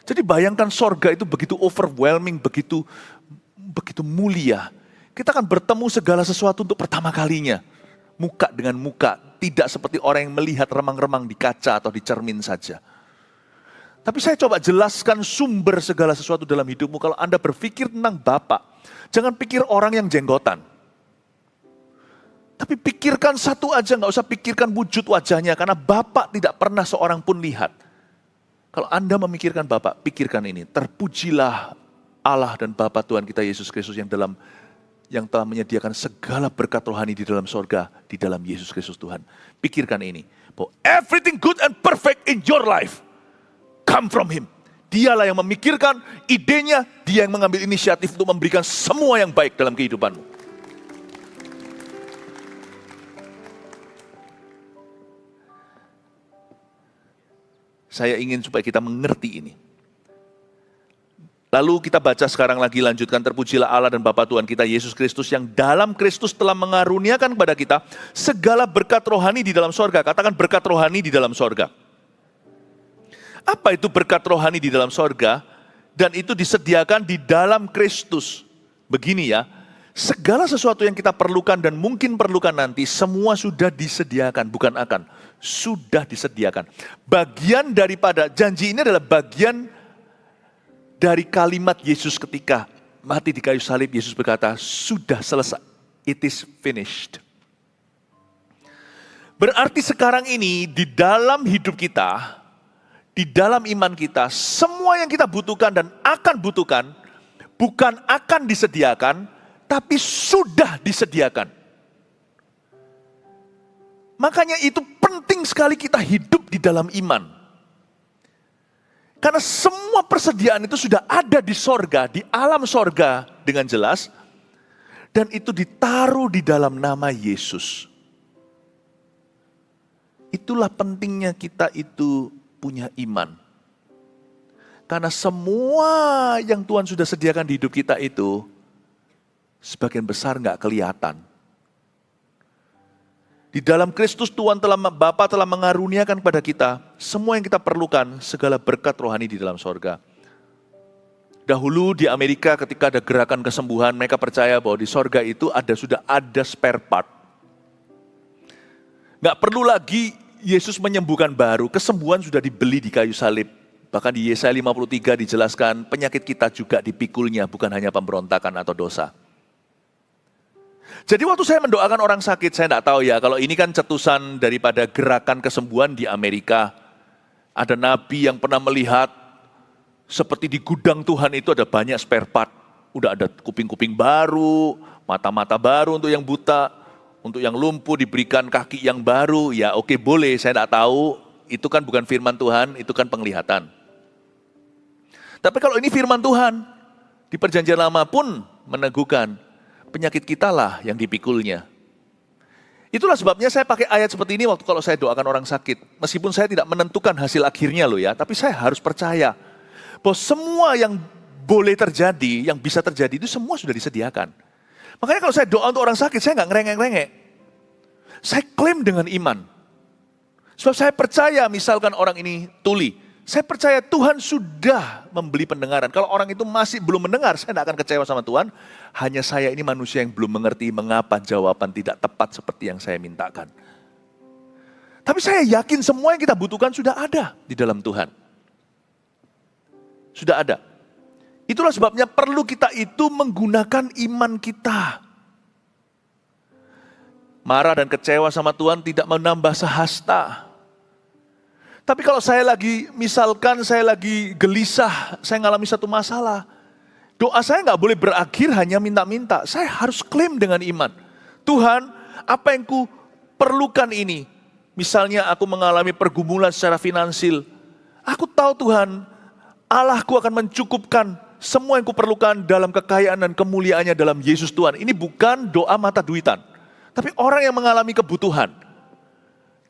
Jadi bayangkan sorga itu begitu overwhelming, begitu mulia. Kita akan bertemu segala sesuatu untuk pertama kalinya. Muka dengan muka, tidak seperti orang yang melihat remang-remang di kaca atau di cermin saja. Tapi saya coba jelaskan sumber segala sesuatu dalam hidupmu. Kalau Anda berpikir tentang Bapa, jangan pikir orang yang jenggotan. Tapi pikirkan satu aja, nggak usah pikirkan wujud wajahnya. Karena Bapa tidak pernah seorang pun lihat. Kalau Anda memikirkan Bapa, pikirkan ini. Terpujilah Allah dan Bapa Tuhan kita Yesus Kristus yang telah menyediakan segala berkat rohani di dalam sorga, di dalam Yesus Kristus Tuhan. Pikirkan ini. Bahwa everything good and perfect in your life come from Him. Dialah yang memikirkan idenya, Dia yang mengambil inisiatif untuk memberikan semua yang baik dalam kehidupanmu. Saya ingin supaya kita mengerti ini. Lalu kita baca sekarang lagi, lanjutkan, terpujilah Allah dan Bapa Tuhan kita Yesus Kristus yang dalam Kristus telah mengaruniakan kepada kita segala berkat rohani di dalam sorga. Katakan berkat rohani di dalam sorga. Apa itu berkat rohani di dalam sorga? Dan itu disediakan di dalam Kristus. Begini ya, segala sesuatu yang kita perlukan dan mungkin perlukan nanti, semua sudah disediakan, bukan akan. Sudah disediakan. Bagian daripada, janji ini adalah bagian dari kalimat Yesus ketika mati di kayu salib. Yesus berkata, sudah selesai. It is finished. Berarti sekarang ini di dalam hidup kita, di dalam iman kita, semua yang kita butuhkan dan akan butuhkan, bukan akan disediakan, tapi sudah disediakan. Makanya itu penting sekali kita hidup di dalam iman. Karena semua persediaan itu sudah ada di sorga, di alam sorga dengan jelas. Dan itu ditaruh di dalam nama Yesus. Itulah pentingnya kita itu punya iman. Karena semua yang Tuhan sudah sediakan di hidup kita itu, sebagian besar nggak kelihatan. Di dalam Kristus Bapa telah mengaruniakan kepada kita semua yang kita perlukan, segala berkat rohani di dalam sorga. Dahulu di Amerika ketika ada gerakan kesembuhan, mereka percaya bahwa di sorga itu sudah ada spare part. Gak perlu lagi Yesus menyembuhkan baru, kesembuhan sudah dibeli di kayu salib. Bahkan di Yesaya 53 dijelaskan penyakit kita juga dipikulnya, bukan hanya pemberontakan atau dosa. Jadi waktu saya mendoakan orang sakit, saya tidak tahu ya, kalau ini kan cetusan daripada gerakan kesembuhan di Amerika. Ada nabi yang pernah melihat seperti di gudang Tuhan itu ada banyak spare part. Udah ada kuping-kuping baru, mata-mata baru untuk yang buta, untuk yang lumpuh diberikan kaki yang baru. Ya oke, boleh, saya tidak tahu, itu kan bukan firman Tuhan, itu kan penglihatan. Tapi kalau ini firman Tuhan, di perjanjian lama pun meneguhkan, penyakit kita lah yang dipikulnya. Itulah sebabnya saya pakai ayat seperti ini waktu kalau saya doakan orang sakit. Meskipun saya tidak menentukan hasil akhirnya loh ya, tapi saya harus percaya bahwa semua yang boleh terjadi, yang bisa terjadi itu semua sudah disediakan. Makanya kalau saya doa untuk orang sakit, saya nggak ngerengek-rengek. Saya klaim dengan iman. Sebab saya percaya misalkan orang ini tuli, saya percaya Tuhan sudah membeli pendengaran. Kalau orang itu masih belum mendengar, saya tidak akan kecewa sama Tuhan. Hanya saya ini manusia yang belum mengerti mengapa jawaban tidak tepat seperti yang saya mintakan. Tapi saya yakin semua yang kita butuhkan sudah ada di dalam Tuhan. Sudah ada. Itulah sebabnya perlu kita itu menggunakan iman kita. Marah dan kecewa sama Tuhan tidak menambah sehasta. Tapi kalau saya misalkan saya lagi gelisah, saya ngalami satu masalah. Doa saya nggak boleh berakhir hanya minta-minta. Saya harus klaim dengan iman. Tuhan, apa yang ku perlukan ini? Misalnya aku mengalami pergumulan secara finansial. Aku tahu Tuhan, Allahku akan mencukupkan semua yang kuperlukan dalam kekayaan dan kemuliaannya dalam Yesus Tuhan. Ini bukan doa mata duitan. Tapi orang yang mengalami kebutuhan.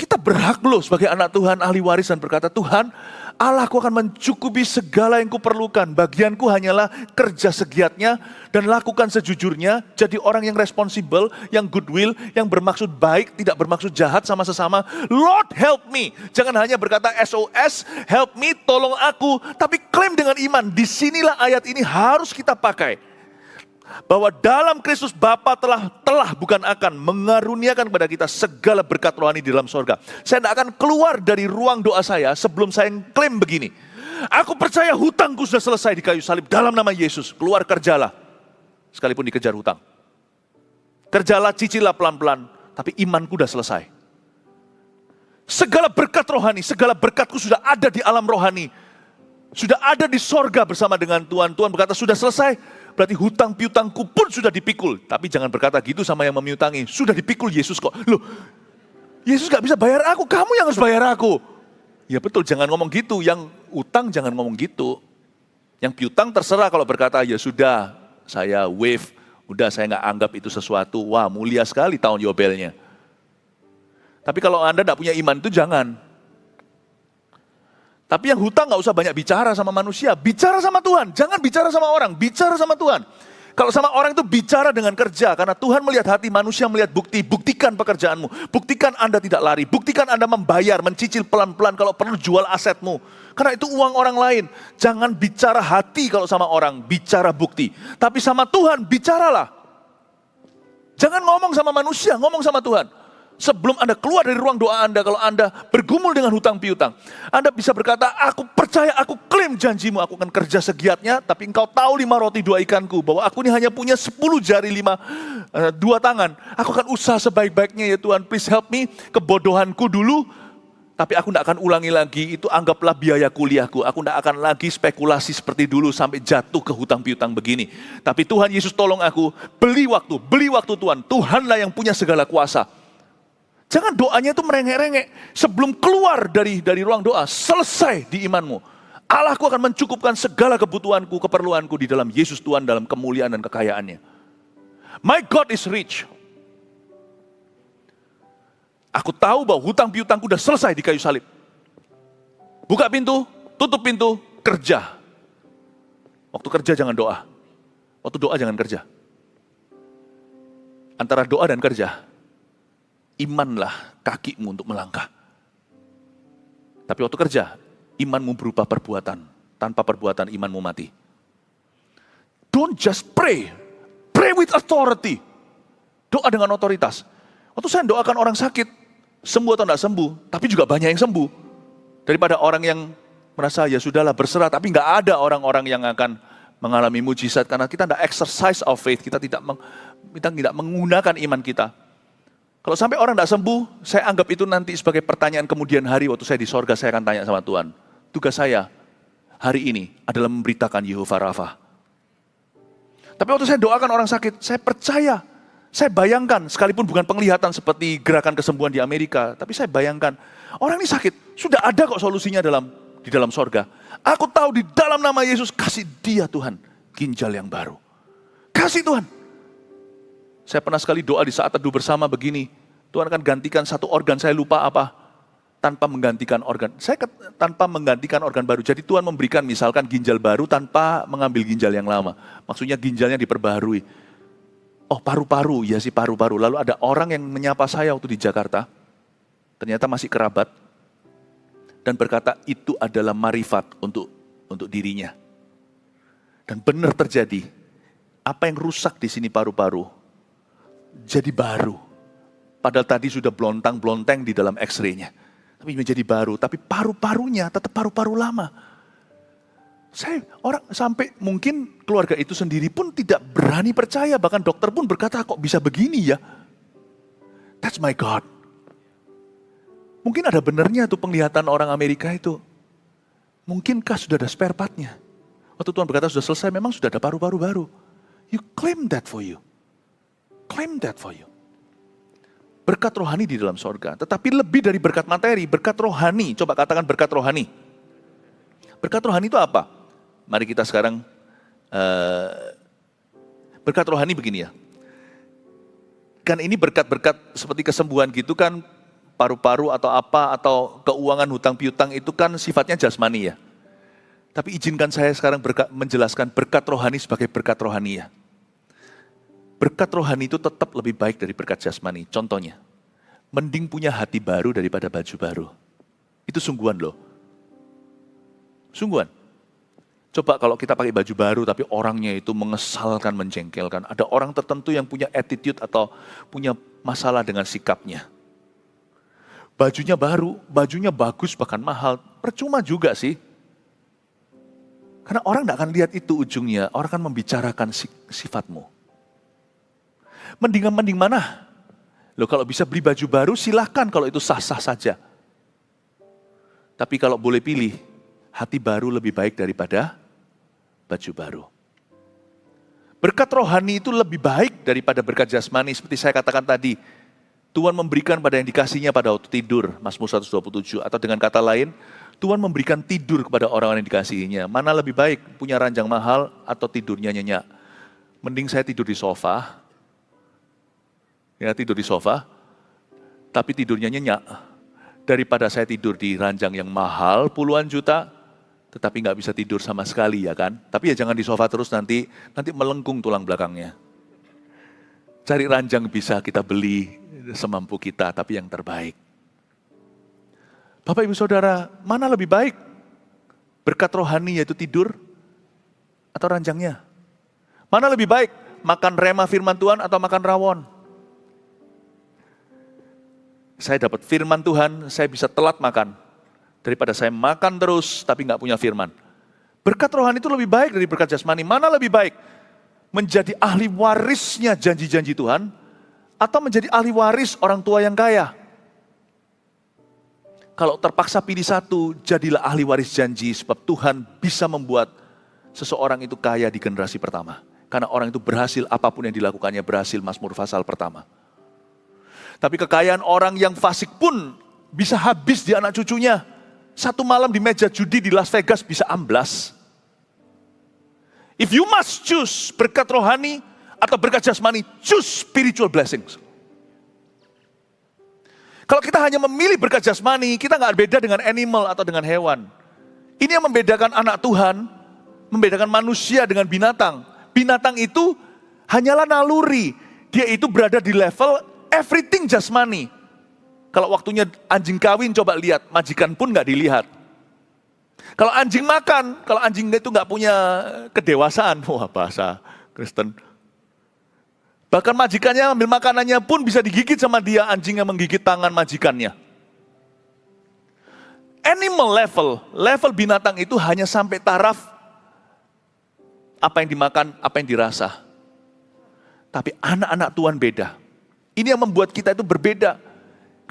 Kita berhak loh sebagai anak Tuhan, ahli waris dan berkata, Tuhan, Allahku akan mencukupi segala yang kuperlukan. Bagianku hanyalah kerja segiatnya dan lakukan sejujurnya. Jadi orang yang responsibel, yang goodwill, yang bermaksud baik, tidak bermaksud jahat sama sesama. Lord help me. Jangan hanya berkata SOS, help me, tolong aku. Tapi klaim dengan iman. Disinilah ayat ini harus kita pakai. Bahwa dalam Kristus Bapa telah bukan akan mengaruniakan kepada kita segala berkat rohani di dalam sorga. Saya tidak akan keluar dari ruang doa saya sebelum saya klaim begini. Aku percaya hutangku sudah selesai di kayu salib dalam nama Yesus. Keluar kerjalah, sekalipun dikejar hutang. Kerjalah, cicilah pelan-pelan, tapi imanku sudah selesai. Segala berkat rohani, segala berkatku sudah ada di alam rohani. Sudah ada di sorga bersama dengan Tuhan. Tuhan berkata sudah selesai. Berarti hutang piutangku pun sudah dipikul. Tapi jangan berkata gitu sama yang memiutangi. Sudah dipikul Yesus kok. Loh, Yesus gak bisa bayar aku, kamu yang harus bayar aku. Ya betul, jangan ngomong gitu. Yang utang jangan ngomong gitu. Yang piutang terserah kalau berkata, ya sudah, saya waive. Udah, saya gak anggap itu sesuatu. Wah, mulia sekali tahun Yobelnya. Tapi kalau Anda gak punya iman itu jangan. Tapi yang hutang gak usah banyak bicara sama manusia. Bicara sama Tuhan. Jangan bicara sama orang. Bicara sama Tuhan. Kalau sama orang itu bicara dengan kerja. Karena Tuhan melihat hati, manusia melihat bukti. Buktikan pekerjaanmu. Buktikan Anda tidak lari. Buktikan Anda membayar, mencicil pelan-pelan kalau perlu jual asetmu. Karena itu uang orang lain. Jangan bicara hati kalau sama orang. Bicara bukti. Tapi sama Tuhan, bicaralah. Jangan ngomong sama manusia, ngomong sama Tuhan. Sebelum Anda keluar dari ruang doa Anda, kalau Anda bergumul dengan hutang piutang, Anda bisa berkata, aku percaya, aku klaim janjimu, aku akan kerja segiatnya, tapi engkau tahu 5 roti 2 ikanku, bahwa aku ini hanya punya 10 jari 2 tangan. Aku akan usaha sebaik-baiknya ya Tuhan, please help me, kebodohanku dulu, tapi aku tidak akan ulangi lagi, itu anggaplah biaya kuliahku, aku tidak akan lagi spekulasi seperti dulu sampai jatuh ke hutang piutang begini. Tapi Tuhan Yesus tolong aku, beli waktu Tuhan, Tuhanlah yang punya segala kuasa. Jangan doanya itu merengek-rengek. Sebelum keluar dari ruang doa, selesai di imanmu. Allahku akan mencukupkan segala kebutuhanku, keperluanku di dalam Yesus Tuhan, dalam kemuliaan dan kekayaannya. My God is rich. Aku tahu bahwa hutang piutangku sudah selesai di kayu salib. Buka pintu, tutup pintu, kerja. Waktu kerja jangan doa. Waktu doa jangan kerja. Antara doa dan kerja, imanlah kakimu untuk melangkah. Tapi waktu kerja, imanmu berupa perbuatan. Tanpa perbuatan, imanmu mati. Don't just pray. Pray with authority. Doa dengan otoritas. Waktu saya doakan orang sakit, sembuh atau tidak sembuh, tapi juga banyak yang sembuh. Daripada orang yang merasa ya sudahlah berserah, tapi nggak ada orang-orang yang akan mengalami mujizat. Karena kita tidak exercise of faith, kita tidak menggunakan iman kita. Kalau sampai orang tidak sembuh, saya anggap itu nanti sebagai pertanyaan kemudian hari waktu saya di sorga, saya akan tanya sama Tuhan. Tugas saya hari ini adalah memberitakan Yehovah Rafa. Tapi waktu saya doakan orang sakit, saya percaya, saya bayangkan, sekalipun bukan penglihatan seperti gerakan kesembuhan di Amerika, tapi saya bayangkan, orang ini sakit, sudah ada kok solusinya dalam di dalam sorga. Aku tahu di dalam nama Yesus, kasih dia Tuhan ginjal yang baru. Kasih Tuhan. Saya pernah sekali doa di saat teduh bersama begini, Tuhan akan gantikan satu organ, saya lupa apa, tanpa menggantikan organ. Tanpa menggantikan organ baru. Jadi Tuhan memberikan misalkan ginjal baru tanpa mengambil ginjal yang lama. Maksudnya ginjalnya diperbaharui. Oh, paru-paru, ya sih paru-paru. Lalu ada orang yang menyapa saya waktu di Jakarta, ternyata masih kerabat, dan berkata itu adalah marifat untuk dirinya. Dan benar terjadi, apa yang rusak di sini paru-paru, jadi baru. Padahal tadi sudah blontang-blonteng di dalam X-ray-nya. Tapi menjadi baru, tapi paru-parunya tetap paru-paru lama. Orang sampai mungkin keluarga itu sendiri pun tidak berani percaya, bahkan dokter pun berkata kok bisa begini ya. That's my God. Mungkin ada benernya tuh penglihatan orang Amerika itu. Mungkinkah sudah ada spare part-nya? Waktu Tuhan berkata sudah selesai, memang sudah ada paru-paru baru. You claim that for you. Claim that for you. Berkat rohani di dalam sorga. Tetapi lebih dari berkat materi, berkat rohani. Coba katakan berkat rohani. Berkat rohani itu apa? Mari kita sekarang, berkat rohani begini ya. Kan ini berkat-berkat seperti kesembuhan gitu kan, paru-paru atau apa, atau keuangan hutang piutang itu kan sifatnya jasmani ya. Tapi izinkan saya sekarang menjelaskan berkat rohani sebagai berkat rohani ya. Berkat rohani itu tetap lebih baik dari berkat jasmani. Contohnya, mending punya hati baru daripada baju baru. Itu sungguhan loh. Sungguhan. Coba kalau kita pakai baju baru tapi orangnya itu mengesalkan, menjengkelkan. Ada orang tertentu yang punya attitude atau punya masalah dengan sikapnya. Bajunya baru, bajunya bagus bahkan mahal. Percuma juga sih. Karena orang tidak akan lihat itu ujungnya. Orang akan membicarakan sifatmu. Mending mana? Loh kalau bisa beli baju baru silahkan kalau itu sah-sah saja. Tapi kalau boleh pilih, hati baru lebih baik daripada baju baru. Berkat rohani itu lebih baik daripada berkat jasmani. Seperti saya katakan tadi, Tuhan memberikan pada yang dikasihnya pada waktu tidur, Mazmur 127. Atau dengan kata lain, Tuhan memberikan tidur kepada orang-orang yang dikasihinya. Mana lebih baik, punya ranjang mahal atau tidurnya nyenyak? Mending saya tidur di sofa. Ya, tidur di sofa, tapi tidurnya nyenyak. Daripada saya tidur di ranjang yang mahal puluhan juta, tetapi nggak bisa tidur sama sekali ya kan. Tapi ya jangan di sofa terus nanti melengkung tulang belakangnya. Cari ranjang bisa kita beli semampu kita, tapi yang terbaik. Bapak Ibu Saudara, mana lebih baik? Berkat rohani yaitu tidur atau ranjangnya? Mana lebih baik? Makan rema firman Tuhan atau makan rawon? Saya dapat firman Tuhan, saya bisa telat makan. Daripada saya makan terus tapi nggak punya firman. Berkat rohani itu lebih baik dari berkat jasmani. Mana lebih baik? Menjadi ahli warisnya janji-janji Tuhan atau menjadi ahli waris orang tua yang kaya? Kalau terpaksa pilih satu, jadilah ahli waris janji sebab Tuhan bisa membuat seseorang itu kaya di generasi pertama. Karena orang itu berhasil, apapun yang dilakukannya berhasil, Mazmur pasal pertama. Tapi kekayaan orang yang fasik pun bisa habis di anak cucunya. Satu malam di meja judi di Las Vegas bisa amblas. If you must choose berkat rohani atau berkat jasmani, choose spiritual blessings. Kalau kita hanya memilih berkat jasmani, kita nggak beda dengan animal atau dengan hewan. Ini yang membedakan anak Tuhan, membedakan manusia dengan binatang. Binatang itu hanyalah naluri. Dia itu berada di level everything jasmani. Kalau waktunya anjing kawin, coba lihat, majikan pun nggak dilihat. Kalau anjing makan, kalau anjing itu nggak punya kedewasaan, wah bahasa Kristen. Bahkan majikannya ambil makanannya pun bisa digigit sama dia, anjing yang menggigit tangan majikannya. Animal level binatang itu hanya sampai taraf apa yang dimakan, apa yang dirasa. Tapi anak-anak Tuhan beda. Ini yang membuat kita itu berbeda.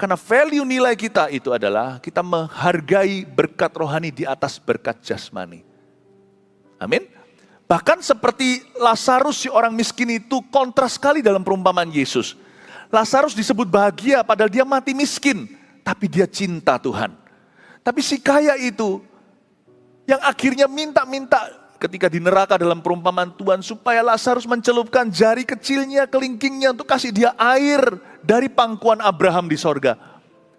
Karena value nilai kita itu adalah kita menghargai berkat rohani di atas berkat jasmani. Amin. Bahkan seperti Lazarus si orang miskin itu kontras sekali dalam perumpamaan Yesus. Lazarus disebut bahagia padahal dia mati miskin. Tapi dia cinta Tuhan. Tapi si kaya itu Yang akhirnya minta-minta ketika di neraka dalam perumpamaan Tuhan supaya Lazarus mencelupkan jari kecilnya, kelingkingnya untuk kasih dia air dari pangkuan Abraham di sorga.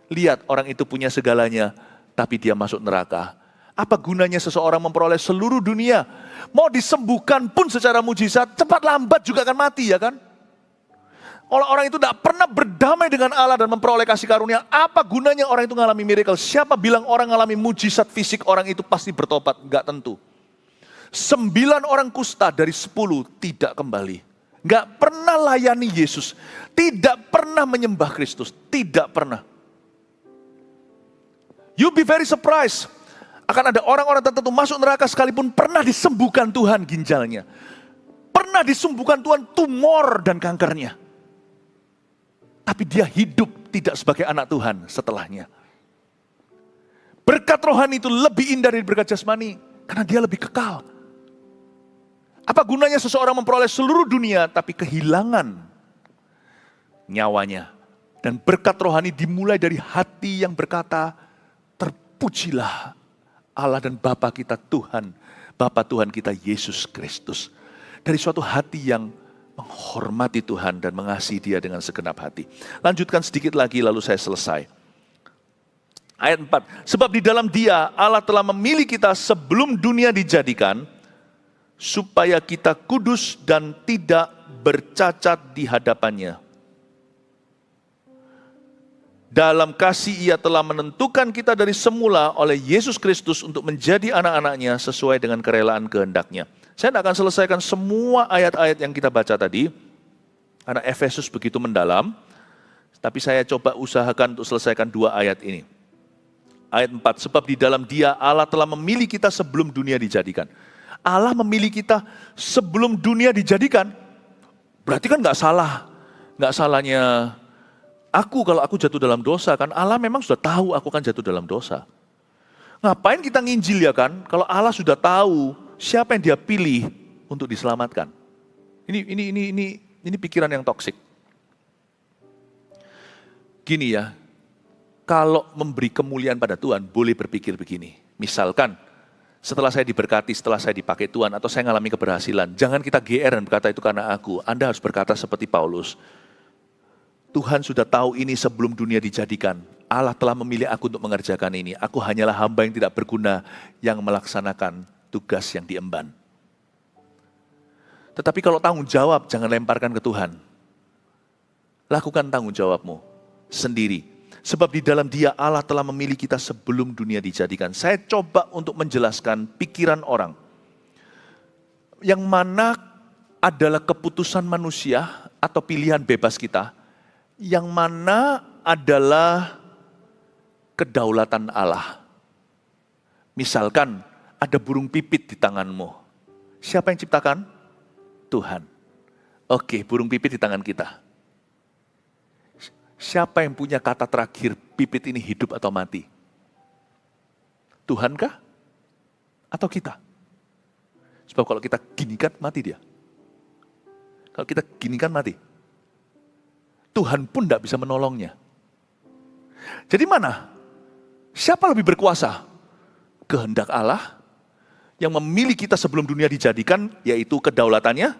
Lihat, orang itu punya segalanya, tapi dia masuk neraka. Apa gunanya seseorang memperoleh seluruh dunia? Mau disembuhkan pun secara mujizat, cepat lambat juga akan mati, ya kan? Orang itu tidak pernah berdamai dengan Allah dan memperoleh kasih karunia. Apa gunanya orang itu mengalami miracle? Siapa bilang orang mengalami mujizat fisik orang itu pasti bertobat? Enggak tentu. 9 orang kusta dari 10 tidak kembali. Enggak pernah layani Yesus. Tidak pernah menyembah Kristus. Tidak pernah. You'll be very surprised. Akan ada orang-orang tertentu masuk neraka sekalipun pernah disembuhkan Tuhan ginjalnya. Pernah disembuhkan Tuhan tumor dan kankernya. Tapi dia hidup tidak sebagai anak Tuhan setelahnya. Berkat rohani itu lebih indah dari berkat jasmani. Karena dia lebih kekal. Apa gunanya seseorang memperoleh seluruh dunia tapi kehilangan nyawanya. Dan berkat rohani dimulai dari hati yang berkata, terpujilah Allah dan Bapa kita Tuhan. Bapa Tuhan kita Yesus Kristus. Dari suatu hati yang menghormati Tuhan dan mengasihi Dia dengan segenap hati. Lanjutkan sedikit lagi lalu saya selesai. Ayat 4. Sebab di dalam Dia Allah telah memilih kita sebelum dunia dijadikan, supaya kita kudus dan tidak bercacat di hadapannya. Dalam kasih Ia telah menentukan kita dari semula oleh Yesus Kristus untuk menjadi anak-anaknya sesuai dengan kerelaan kehendak-Nya. Saya tidak akan selesaikan semua ayat-ayat yang kita baca tadi, karena Efesus begitu mendalam, tapi saya coba usahakan untuk selesaikan 2 ayat ini. Ayat 4, sebab di dalam Dia Allah telah memilih kita sebelum dunia dijadikan. Allah memilih kita sebelum dunia dijadikan, berarti kan nggak salah. Nggak salahnya aku kalau aku jatuh dalam dosa, kan Allah memang sudah tahu aku kan jatuh dalam dosa. Ngapain kita nginjil ya kan, kalau Allah sudah tahu siapa yang Dia pilih untuk diselamatkan. Ini pikiran yang toksik. Gini ya, kalau memberi kemuliaan pada Tuhan, boleh berpikir begini. Misalkan, setelah saya diberkati, setelah saya dipakai Tuhan, atau saya mengalami keberhasilan, jangan kita GR dan berkata itu karena aku. Anda harus berkata seperti Paulus, Tuhan sudah tahu ini sebelum dunia dijadikan. Allah telah memilih aku untuk mengerjakan ini. Aku hanyalah hamba yang tidak berguna, yang melaksanakan tugas yang diemban. Tetapi kalau tanggung jawab, jangan lemparkan ke Tuhan. Lakukan tanggung jawabmu sendiri. Sebab di dalam Dia Allah telah memilih kita sebelum dunia dijadikan. Saya coba untuk menjelaskan pikiran orang. Yang mana adalah keputusan manusia atau pilihan bebas kita. Yang mana adalah kedaulatan Allah. Misalkan ada burung pipit di tanganmu. Siapa yang ciptakan? Tuhan. Oke, burung pipit di tangan kita. Siapa yang punya kata terakhir pipit ini hidup atau mati? Tuhan kah? Atau kita? Sebab kalau kita ginikan mati dia. Kalau kita ginikan mati. Tuhan pun tidak bisa menolongnya. Jadi mana? Siapa lebih berkuasa? Kehendak Allah yang memilih kita sebelum dunia dijadikan, yaitu kedaulatannya,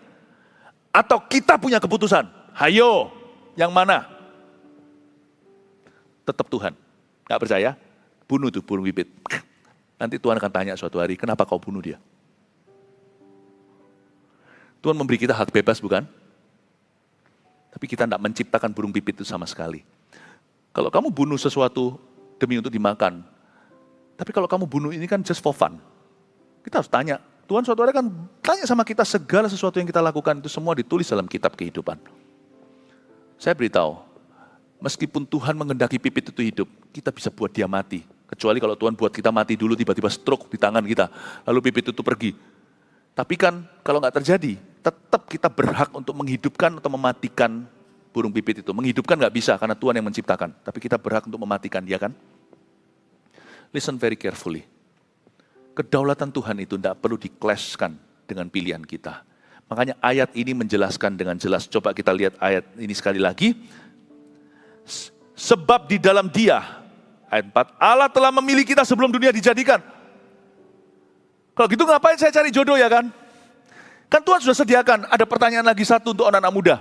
atau kita punya keputusan? Hayo, yang mana? Tetap Tuhan. Gak percaya? Bunuh tuh burung pipit. Nanti Tuhan akan tanya suatu hari, kenapa kau bunuh dia? Tuhan memberi kita hak bebas, bukan? Tapi kita tidak menciptakan burung pipit itu sama sekali. Kalau kamu bunuh sesuatu demi untuk dimakan, tapi kalau kamu bunuh ini kan just for fun. Kita harus tanya, Tuhan suatu hari kan tanya sama kita segala sesuatu yang kita lakukan itu semua ditulis dalam kitab kehidupan. Saya beritahu, meskipun Tuhan menghendaki pipit itu hidup, kita bisa buat dia mati. Kecuali kalau Tuhan buat kita mati dulu, tiba-tiba stroke di tangan kita, lalu pipit itu pergi. Tapi kan kalau nggak terjadi, tetap kita berhak untuk menghidupkan atau mematikan burung pipit itu. Menghidupkan nggak bisa karena Tuhan yang menciptakan, tapi kita berhak untuk mematikan dia kan. Listen very carefully. Kedaulatan Tuhan itu tidak perlu di-clash-kan dengan pilihan kita. Makanya ayat ini menjelaskan dengan jelas. Coba kita lihat ayat ini sekali lagi. Sebab di dalam Dia, ayat 4, Allah telah memilih kita sebelum dunia dijadikan. Kalau gitu ngapain saya cari jodoh ya kan? Kan Tuhan sudah sediakan. Ada pertanyaan lagi satu untuk anak-anak muda.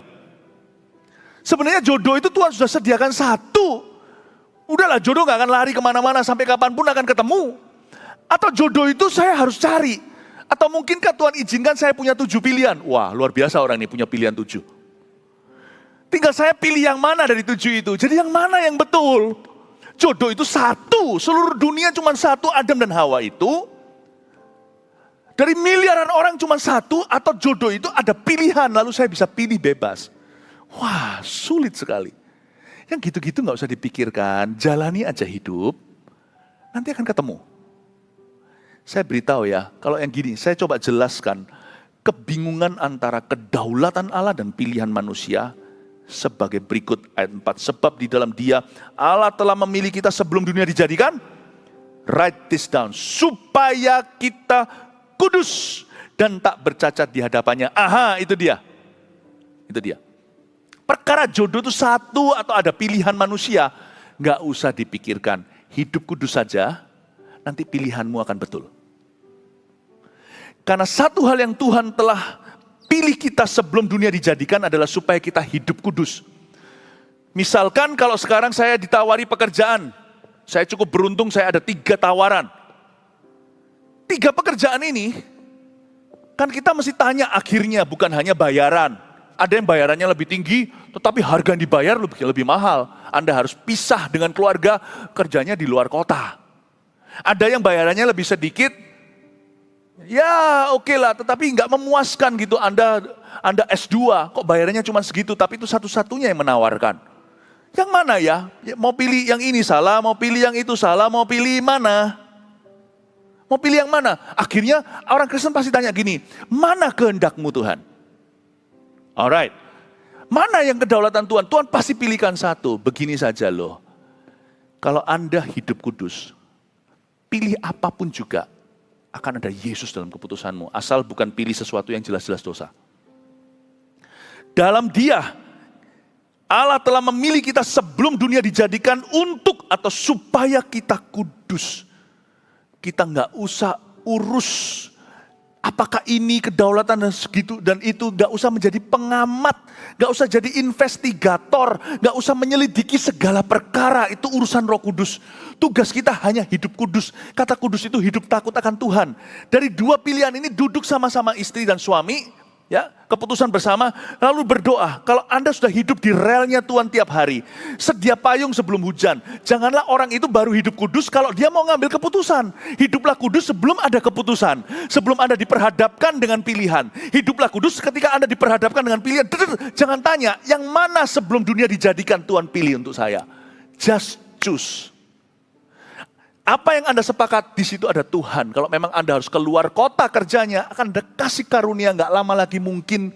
Sebenarnya jodoh itu Tuhan sudah sediakan satu. Udahlah, jodoh gak akan lari kemana-mana, sampai kapanpun akan ketemu. Atau jodoh itu saya harus cari. Atau mungkinkah Tuhan izinkan saya punya 7 pilihan? Wah, luar biasa orang ini punya pilihan 7. Tinggal saya pilih yang mana dari 7 itu. Jadi yang mana yang betul? Jodoh itu satu. Seluruh dunia cuma satu, Adam dan Hawa itu. Dari miliaran orang cuma satu, atau jodoh itu ada pilihan, lalu saya bisa pilih bebas. Wah, sulit sekali. Yang gitu-gitu gak usah dipikirkan, jalani aja hidup, nanti akan ketemu. Saya beritahu ya, kalau yang gini, saya coba jelaskan kebingungan antara kedaulatan Allah dan pilihan manusia sebagai berikut ayat 4. Sebab di dalam Dia, Allah telah memilih kita sebelum dunia dijadikan. Write this down. Supaya kita kudus dan tak bercacat di hadapannya. Aha, itu dia. Itu dia. Perkara jodoh itu satu atau ada pilihan manusia, nggak usah dipikirkan. Hidup kudus saja, nanti pilihanmu akan betul. Karena satu hal yang Tuhan telah pilih kita sebelum dunia dijadikan adalah supaya kita hidup kudus. Misalkan kalau sekarang saya ditawari pekerjaan, saya cukup beruntung, saya ada 3 tawaran. 3 pekerjaan ini, kan kita mesti tanya akhirnya, bukan hanya bayaran. Ada yang bayarannya lebih tinggi, tetapi harga yang dibayar lebih mahal. Anda harus pisah dengan keluarga, kerjanya di luar kota. Ada yang bayarannya lebih sedikit, ya oke lah, tetapi nggak memuaskan gitu. Anda S2, kok bayarannya cuma segitu, tapi itu satu-satunya yang menawarkan. Yang mana ya? Mau pilih yang ini salah, mau pilih yang itu salah, mau pilih mana? Mau pilih yang mana? Akhirnya orang Kristen pasti tanya gini, mana kehendakmu Tuhan? Alright, mana yang kedaulatan Tuhan? Tuhan pasti pilihkan satu. Begini saja loh, kalau Anda hidup kudus, pilih apapun juga, akan ada Yesus dalam keputusanmu. Asal bukan pilih sesuatu yang jelas-jelas dosa. Dalam Dia, Allah telah memilih kita sebelum dunia dijadikan untuk atau supaya kita kudus. Kita nggak usah urus apakah ini kedaulatan dan segitu dan itu, gak usah menjadi pengamat, gak usah jadi investigator, gak usah menyelidiki segala perkara, itu urusan Roh Kudus. Tugas kita hanya hidup kudus. Kata kudus itu hidup takut akan Tuhan. Dari 2 pilihan ini duduk sama-sama istri dan suami, ya, keputusan bersama, lalu berdoa. Kalau Anda sudah hidup di relnya Tuhan tiap hari, sedia payung sebelum hujan. Janganlah orang itu baru hidup kudus kalau dia mau ngambil keputusan. Hiduplah kudus sebelum ada keputusan. Sebelum Anda diperhadapkan dengan pilihan. Hiduplah kudus ketika Anda diperhadapkan dengan pilihan. Jangan tanya, yang mana sebelum dunia dijadikan Tuhan pilih untuk saya. Just choose. Apa yang Anda sepakat, di situ ada Tuhan. Kalau memang Anda harus keluar kota kerjanya, akan ada kasih karunia, nggak lama lagi mungkin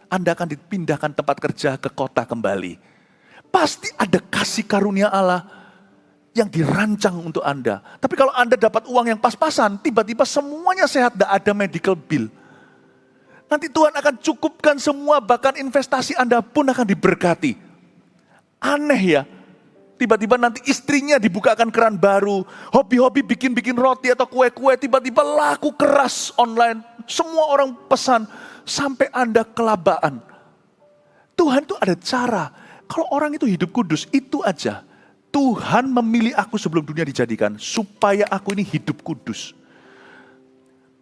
Anda akan dipindahkan tempat kerja ke kota kembali. Pasti ada kasih karunia Allah yang dirancang untuk Anda. Tapi kalau Anda dapat uang yang pas-pasan, tiba-tiba semuanya sehat, nggak ada medical bill. Nanti Tuhan akan cukupkan semua, bahkan investasi Anda pun akan diberkati. Aneh ya. Tiba-tiba nanti istrinya dibukakan keran baru, hobi-hobi bikin-bikin roti atau kue-kue, tiba-tiba laku keras online, semua orang pesan, sampai Anda kelabaan. Tuhan itu ada cara, kalau orang itu hidup kudus, itu aja. Tuhan memilih aku sebelum dunia dijadikan, supaya aku ini hidup kudus.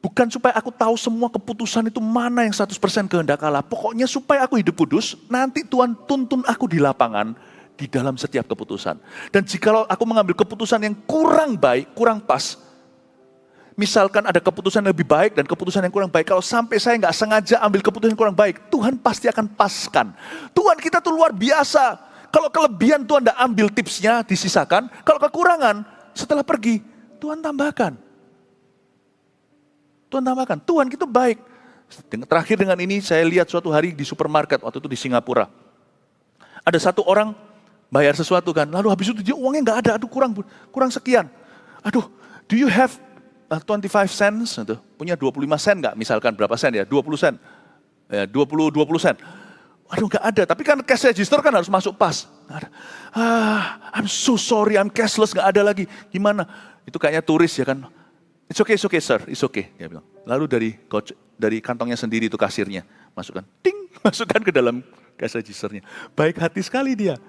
Bukan supaya aku tahu semua keputusan itu mana yang 100% kehendak Allah. Pokoknya supaya aku hidup kudus, nanti Tuhan tuntun aku di lapangan, di dalam setiap keputusan. Dan jikalau aku mengambil keputusan yang kurang baik, kurang pas, misalkan ada keputusan yang lebih baik dan keputusan yang kurang baik, kalau sampai saya nggak sengaja ambil keputusan yang kurang baik, Tuhan pasti akan paskan. Tuhan kita tuh luar biasa. Kalau kelebihan Tuhan nggak ambil tipsnya, disisakan. Kalau kekurangan, setelah pergi, Tuhan tambahkan. Tuhan tambahkan. Tuhan kita baik. Terakhir dengan ini, saya lihat suatu hari di supermarket, waktu itu di Singapura. Ada satu orang bayar sesuatu kan, lalu habis itu dia uangnya nggak ada, aduh kurang sekian. Aduh, do you have 25 cents? Punya 25 sen nggak? Misalkan berapa sen ya? 20 sen. Ya, 20 sen. Aduh nggak ada, tapi kan cash register kan harus masuk pas. Nggak ada. I'm so sorry, I'm cashless, nggak ada lagi. Gimana? Itu kayaknya turis ya kan. It's okay sir, it's okay. Dia bilang. Lalu dari kantongnya sendiri itu kasirnya, masukkan, ting, masukkan ke dalam cash registernya. Baik hati sekali dia.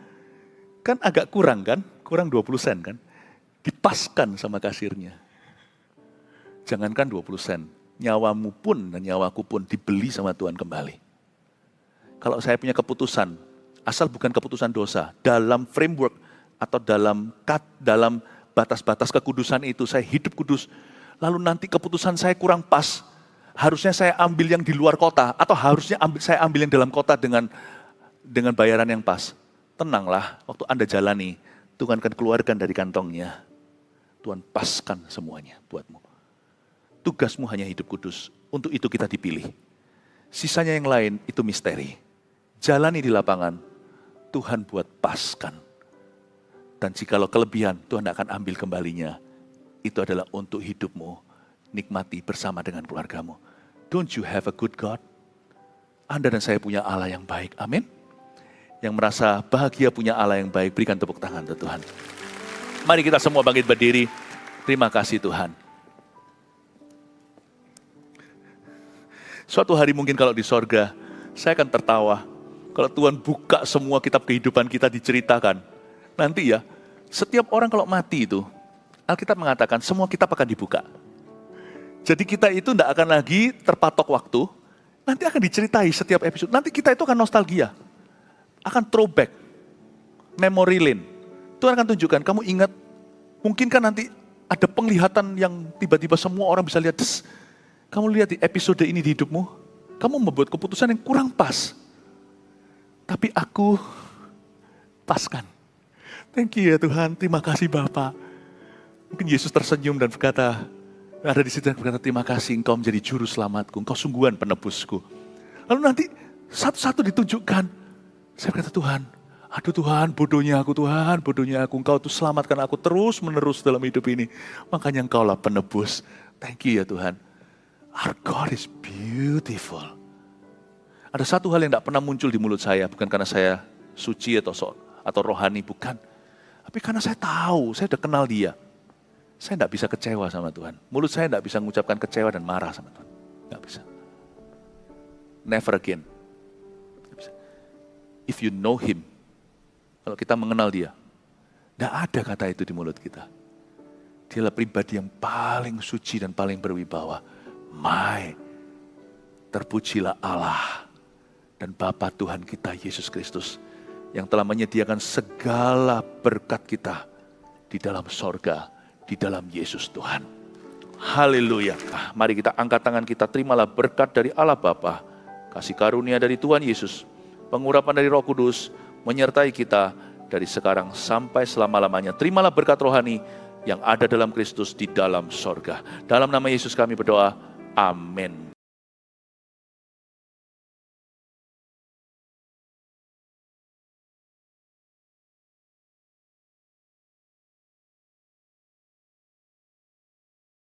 Kan agak kurang kan, kurang 20 sen kan. Dipaskan sama kasirnya. Jangankan 20 sen, nyawamu pun dan nyawaku pun dibeli sama Tuhan kembali. Kalau saya punya keputusan, asal bukan keputusan dosa, dalam framework atau dalam batas-batas kekudusan itu, saya hidup kudus, lalu nanti keputusan saya kurang pas, harusnya saya ambil yang di luar kota, atau harusnya saya ambil yang dalam kota dengan bayaran yang pas. Tenanglah, waktu Anda jalani, Tuhan akan keluarkan dari kantongnya. Tuhan paskan semuanya buatmu. Tugasmu hanya hidup kudus, untuk itu kita dipilih. Sisanya yang lain itu misteri. Jalani di lapangan, Tuhan buat paskan. Dan jikalau kelebihan, Tuhan akan ambil kembalinya. Itu adalah untuk hidupmu, nikmati bersama dengan keluargamu. Don't you have a good God? Anda dan saya punya Allah yang baik, amin. Yang merasa bahagia punya Allah yang baik, berikan tepuk tangan untuk Tuhan. Mari kita semua bangkit berdiri. Terima kasih Tuhan. Suatu hari mungkin kalau di sorga, saya akan tertawa. Kalau Tuhan buka semua kitab kehidupan kita diceritakan. Nanti ya, setiap orang kalau mati itu, Alkitab mengatakan semua kitab akan dibuka. Jadi kita itu tidak akan lagi terpatok waktu, nanti akan diceritai setiap episode. Nanti kita itu akan nostalgia, akan throwback, memory lane. Tuhan akan tunjukkan, kamu ingat, mungkin kan nanti ada penglihatan yang tiba-tiba semua orang bisa lihat, kamu lihat di episode ini di hidupmu, kamu membuat keputusan yang kurang pas. Tapi aku paskan. Thank you ya Tuhan, terima kasih Bapa. Mungkin Yesus tersenyum dan berkata, ada di situ dan berkata, terima kasih engkau menjadi juru selamatku, engkau sungguhan penebusku. Lalu nanti satu-satu ditunjukkan. Saya berkata, Tuhan, aduh Tuhan, bodohnya aku, engkau tuh selamatkan aku terus menerus dalam hidup ini. Makanya engkaulah penebus. Thank you ya Tuhan. Our God is beautiful. Ada satu hal yang tidak pernah muncul di mulut saya, bukan karena saya suci atau rohani, bukan. Tapi karena saya tahu, saya sudah kenal dia. Saya tidak bisa kecewa sama Tuhan. Mulut saya tidak bisa mengucapkan kecewa dan marah sama Tuhan. Tidak bisa. Never again. Nggak bisa. If you know Him, kalau kita mengenal dia, tidak ada kata itu di mulut kita. Dialah pribadi yang paling suci dan paling berwibawa. Terpujilah Allah dan Bapa Tuhan kita Yesus Kristus yang telah menyediakan segala berkat kita di dalam sorga, di dalam Yesus Tuhan. Haleluya. Mari kita angkat tangan kita, terimalah berkat dari Allah Bapa, kasih karunia dari Tuhan Yesus, pengurapan dari Roh Kudus, menyertai kita dari sekarang sampai selama-lamanya. Terimalah berkat rohani yang ada dalam Kristus di dalam sorga. Dalam nama Yesus kami berdoa, amin.